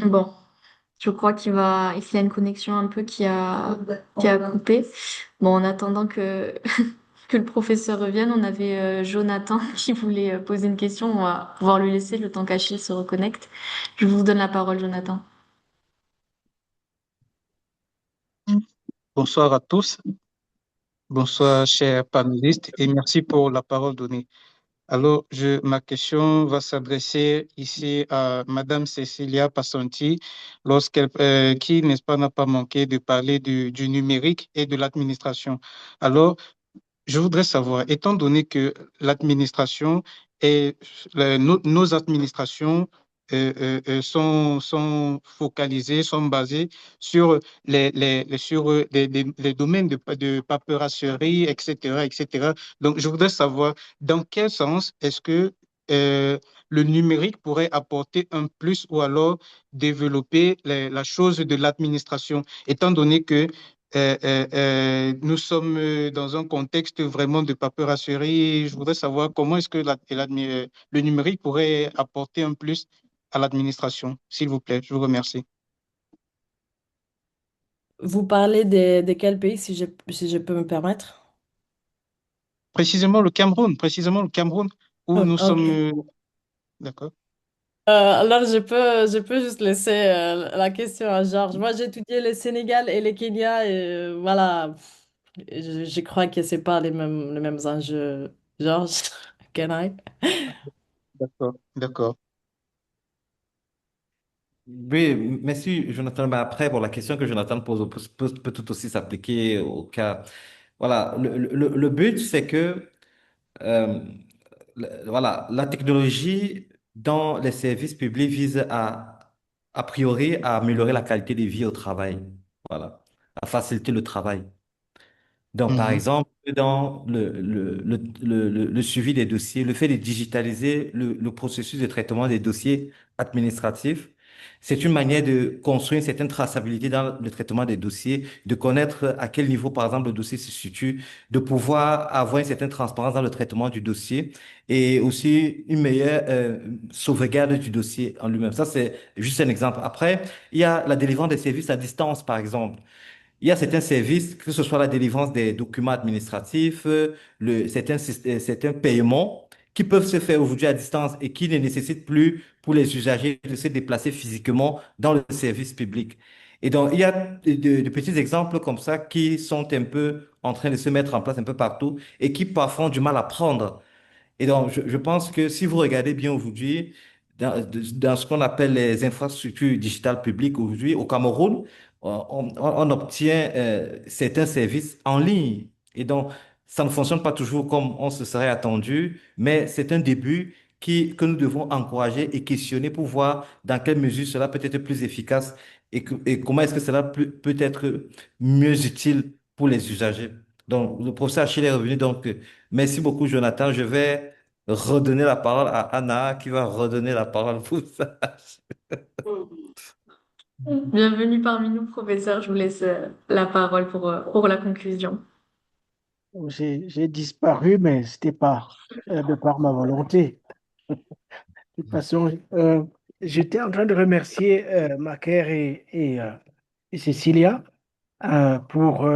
Bon, je crois qu'il y a une connexion un peu qui a coupé. Bon, en attendant que, que le professeur revienne, on avait Jonathan qui voulait poser une question. On va pouvoir lui laisser le temps qu'Achille se reconnecte. Je vous donne la parole, Jonathan. Bonsoir à tous, bonsoir chers panélistes et merci pour la parole donnée. Alors, ma question va s'adresser ici à Madame Cecilia Passanti, qui, n'est-ce pas, n'a pas manqué de parler du numérique et de l'administration. Alors, je voudrais savoir, étant donné que l'administration et nos administrations sont focalisées, sont basées sur les domaines de paperasserie, etc., etc. Donc, je voudrais savoir dans quel sens est-ce que euh, le numérique pourrait apporter un plus ou alors développer la chose de l'administration, étant donné que nous sommes dans un contexte vraiment de paperasserie. Je voudrais savoir comment est-ce que le numérique pourrait apporter un plus à l'administration, s'il vous plaît. Je vous remercie. Vous parlez de quel pays, si je peux me permettre? Précisément le Cameroun, où nous sommes. Ok. D'accord. Alors, je peux juste laisser la question à Georges. Moi, j'ai étudié le Sénégal et le Kenya et voilà, je crois que c'est pas les mêmes enjeux. Georges, can I? D'accord. D'accord. Oui, merci Jonathan. Mais après, bon, la question que Jonathan pose peut tout aussi s'appliquer au cas. Voilà, le but, c'est que euh, voilà, la technologie dans les services publics vise a priori, à améliorer la qualité de vie au travail. Voilà, à faciliter le travail. Donc, par Mhm. exemple, dans le suivi des dossiers, le fait de digitaliser le processus de traitement des dossiers administratifs, c'est une manière de construire une certaine traçabilité dans le traitement des dossiers, de connaître à quel niveau, par exemple, le dossier se situe, de pouvoir avoir une certaine transparence dans le traitement du dossier et aussi une meilleure sauvegarde du dossier en lui-même. Ça, c'est juste un exemple. Après, il y a la délivrance des services à distance, par exemple. Il y a certains services, que ce soit la délivrance des documents administratifs, certains paiements qui peuvent se faire aujourd'hui à distance et qui ne nécessitent plus pour les usagers de se déplacer physiquement dans le service public. Et donc, il y a de petits exemples comme ça qui sont un peu en train de se mettre en place un peu partout et qui parfois ont du mal à prendre. Et donc, je pense que si vous regardez bien aujourd'hui, dans ce qu'on appelle les infrastructures digitales publiques aujourd'hui, au Cameroun, on obtient certains services en ligne. Et donc, ça ne fonctionne pas toujours comme on se serait attendu, mais c'est un début que nous devons encourager et questionner pour voir dans quelle mesure cela peut être plus efficace et comment est-ce que cela peut être mieux utile pour les usagers. Donc, le professeur Achille est revenu. Donc, merci beaucoup, Jonathan. Je vais redonner la parole à Anna qui va redonner la parole pour ça. Bienvenue parmi nous, professeur. Je vous laisse la parole pour la conclusion. j'ai disparu, mais c'était pas de par ma volonté. De toute façon, j'étais en train de remercier Macaire et Cécilia pour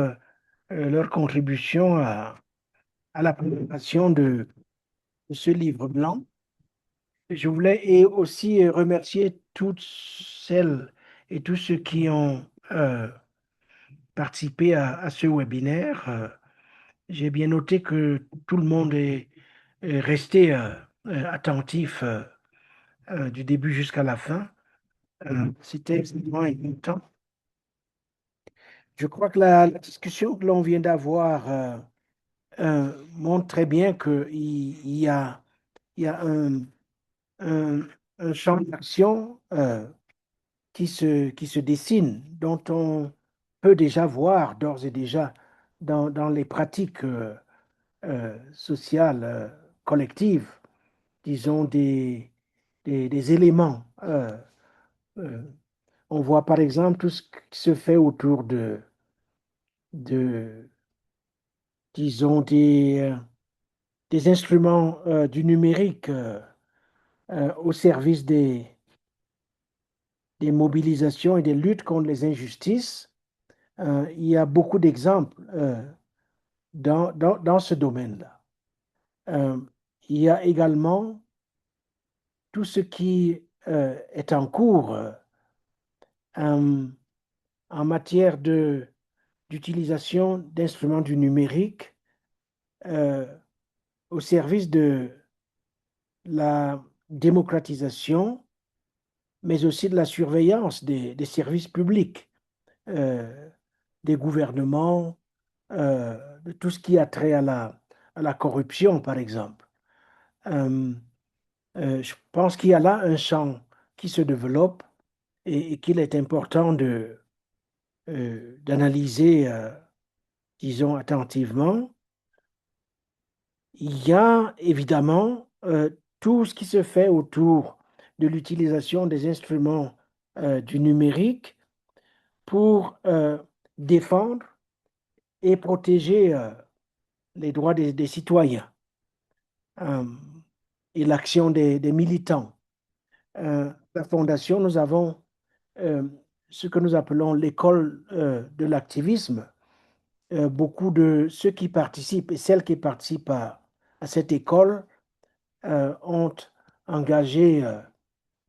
leur contribution à la préparation de ce livre blanc. Je voulais et aussi remercier toutes celles et tous ceux qui ont participé à ce webinaire. J'ai bien noté que tout le monde est resté attentif du début jusqu'à la fin. C'était extrêmement important. Je crois que la discussion que l'on vient d'avoir montre très bien il y a un champ d'action qui se dessinent, dont on peut déjà voir d'ores et déjà dans les pratiques sociales collectives, disons des éléments. Euh, on voit par exemple tout ce qui se fait autour de disons, des instruments du numérique au service des mobilisations et des luttes contre les injustices. Il y a beaucoup d'exemples dans ce domaine-là. Euh, il y a également tout ce qui est en cours euh, en matière d'utilisation d'instruments du numérique euh, au service de la démocratisation, mais aussi de la surveillance des services publics, euh, des gouvernements, de tout ce qui a trait à la corruption, par exemple. Euh, je pense qu'il y a là un champ qui se développe et qu'il est important d'analyser, disons, attentivement. Il y a évidemment tout ce qui se fait autour de l'utilisation des instruments du numérique pour défendre et protéger les droits des citoyens euh, et l'action des militants. La Fondation, nous avons ce que nous appelons l'école de l'activisme. Beaucoup de ceux qui participent et celles qui participent à cette école ont engagé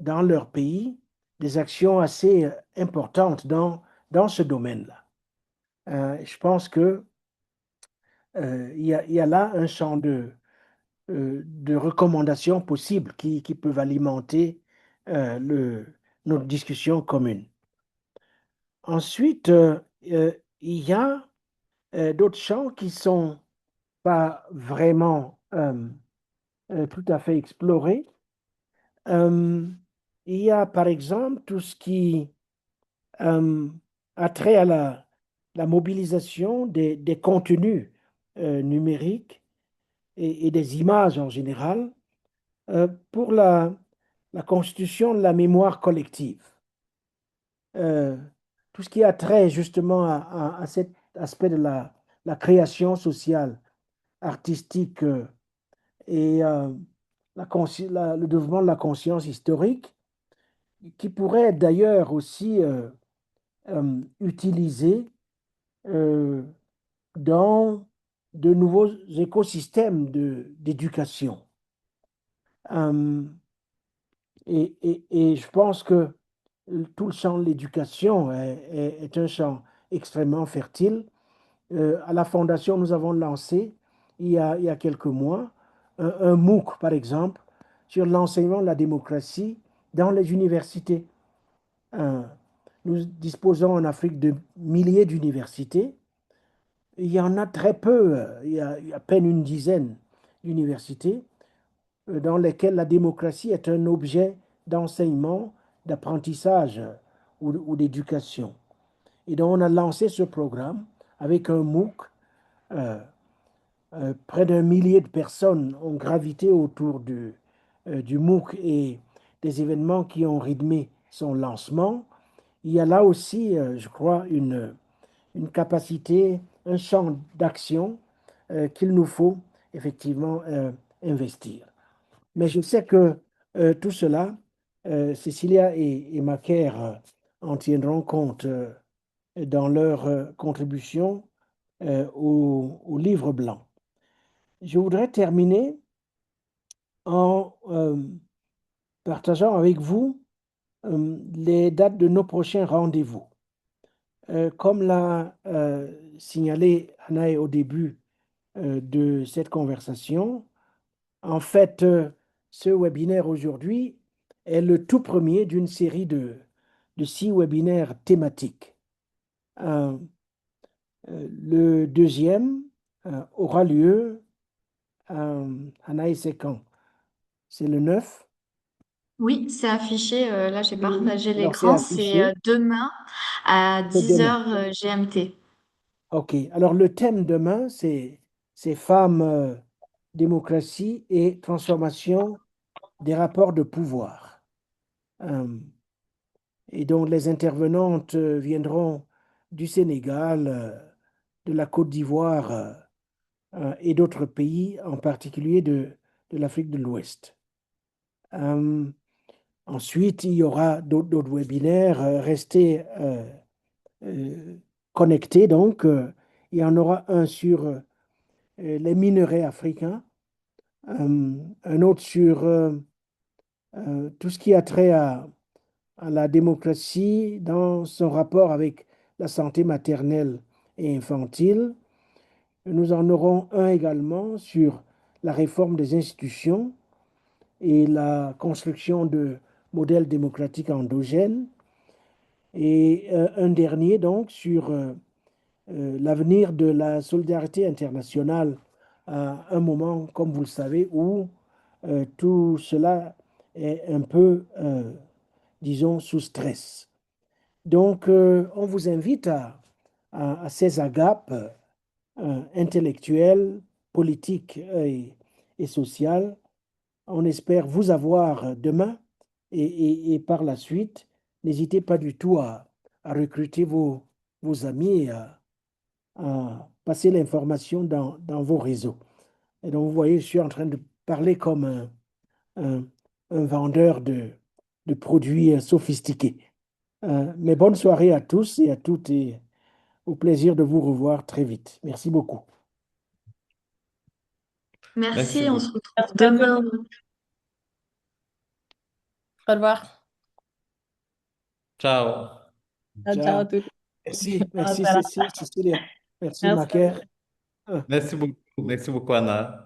dans leur pays des actions assez importantes dans ce domaine-là. Je pense que il y a là un champ de recommandations possibles qui peuvent alimenter notre discussion commune. Ensuite, il y a d'autres champs qui ne sont pas vraiment tout à fait explorés. Euh, il y a par exemple tout ce qui euh, a trait à la mobilisation des contenus numériques et des images en général pour la constitution de la mémoire collective. Euh, tout ce qui a trait justement à cet aspect de la création sociale, artistique et le développement de la conscience historique, qui pourrait être d'ailleurs aussi utilisé euh, dans de nouveaux écosystèmes d'éducation. Euh, et je pense que tout le champ de l'éducation est un champ extrêmement fertile. À la Fondation, nous avons lancé, il y a quelques mois, un MOOC, par exemple, sur l'enseignement de la démocratie dans les universités. Euh, nous disposons en Afrique de milliers d'universités. Il y en a très peu, il y a à peine une dizaine d'universités dans lesquelles la démocratie est un objet d'enseignement, d'apprentissage ou d'éducation. Et donc on a lancé ce programme avec un MOOC. euh, Près d'un millier de personnes ont gravité autour du MOOC et des événements qui ont rythmé son lancement. Il y a là aussi, je crois, une capacité, un champ d'action qu'il nous faut effectivement investir. Mais je sais que tout cela, Cecilia et Macaire en tiendront compte dans leur contribution au livre blanc. Je voudrais terminer en partageant avec vous les dates de nos prochains rendez-vous. Comme l'a signalé Anaï au début de cette conversation, en fait, ce webinaire aujourd'hui est le tout premier d'une série de 6 webinaires thématiques. Le deuxième aura lieu, Anaïs, c'est quand? C'est le 9. Oui, c'est affiché. Là, j'ai partagé Alors, c'est l'écran. C'est affiché. demain à C'est demain. 10 h GMT. OK. Alors, le thème demain, c'est femmes, démocratie et transformation des rapports de pouvoir. Euh, et donc, les intervenantes viendront du Sénégal, de la Côte d'Ivoire, et d'autres pays, en particulier de l'Afrique de l'Ouest. Euh, Ensuite, il y aura d'autres webinaires. Restez euh, connectés. Donc, il y en aura un sur les minerais africains, un autre sur tout ce qui a trait à la démocratie dans son rapport avec la santé maternelle et infantile. Nous en aurons un également sur la réforme des institutions et la construction de modèles démocratiques endogènes. Et un dernier, donc, sur l'avenir de la solidarité internationale à un moment, comme vous le savez, où tout cela est un peu, disons, sous stress. Donc, on vous invite à ces agapes intellectuelles, politiques et sociales. On espère vous avoir demain et par la suite. N'hésitez pas du tout à recruter vos amis et à passer l'information dans vos réseaux. Et donc, vous voyez, je suis en train de parler comme un- un vendeur de produits sophistiqués. Mais bonne soirée à tous et à toutes et au plaisir de vous revoir très vite. Merci beaucoup. Merci Merci, on se beaucoup. retrouve Merci à tout le demain. monde. Au revoir. Ciao. Ciao, ciao à Ciao. tous. Merci, Au merci revoir. Cécile, Cécilia. Merci Merci à Macaire. Merci beaucoup, Anna.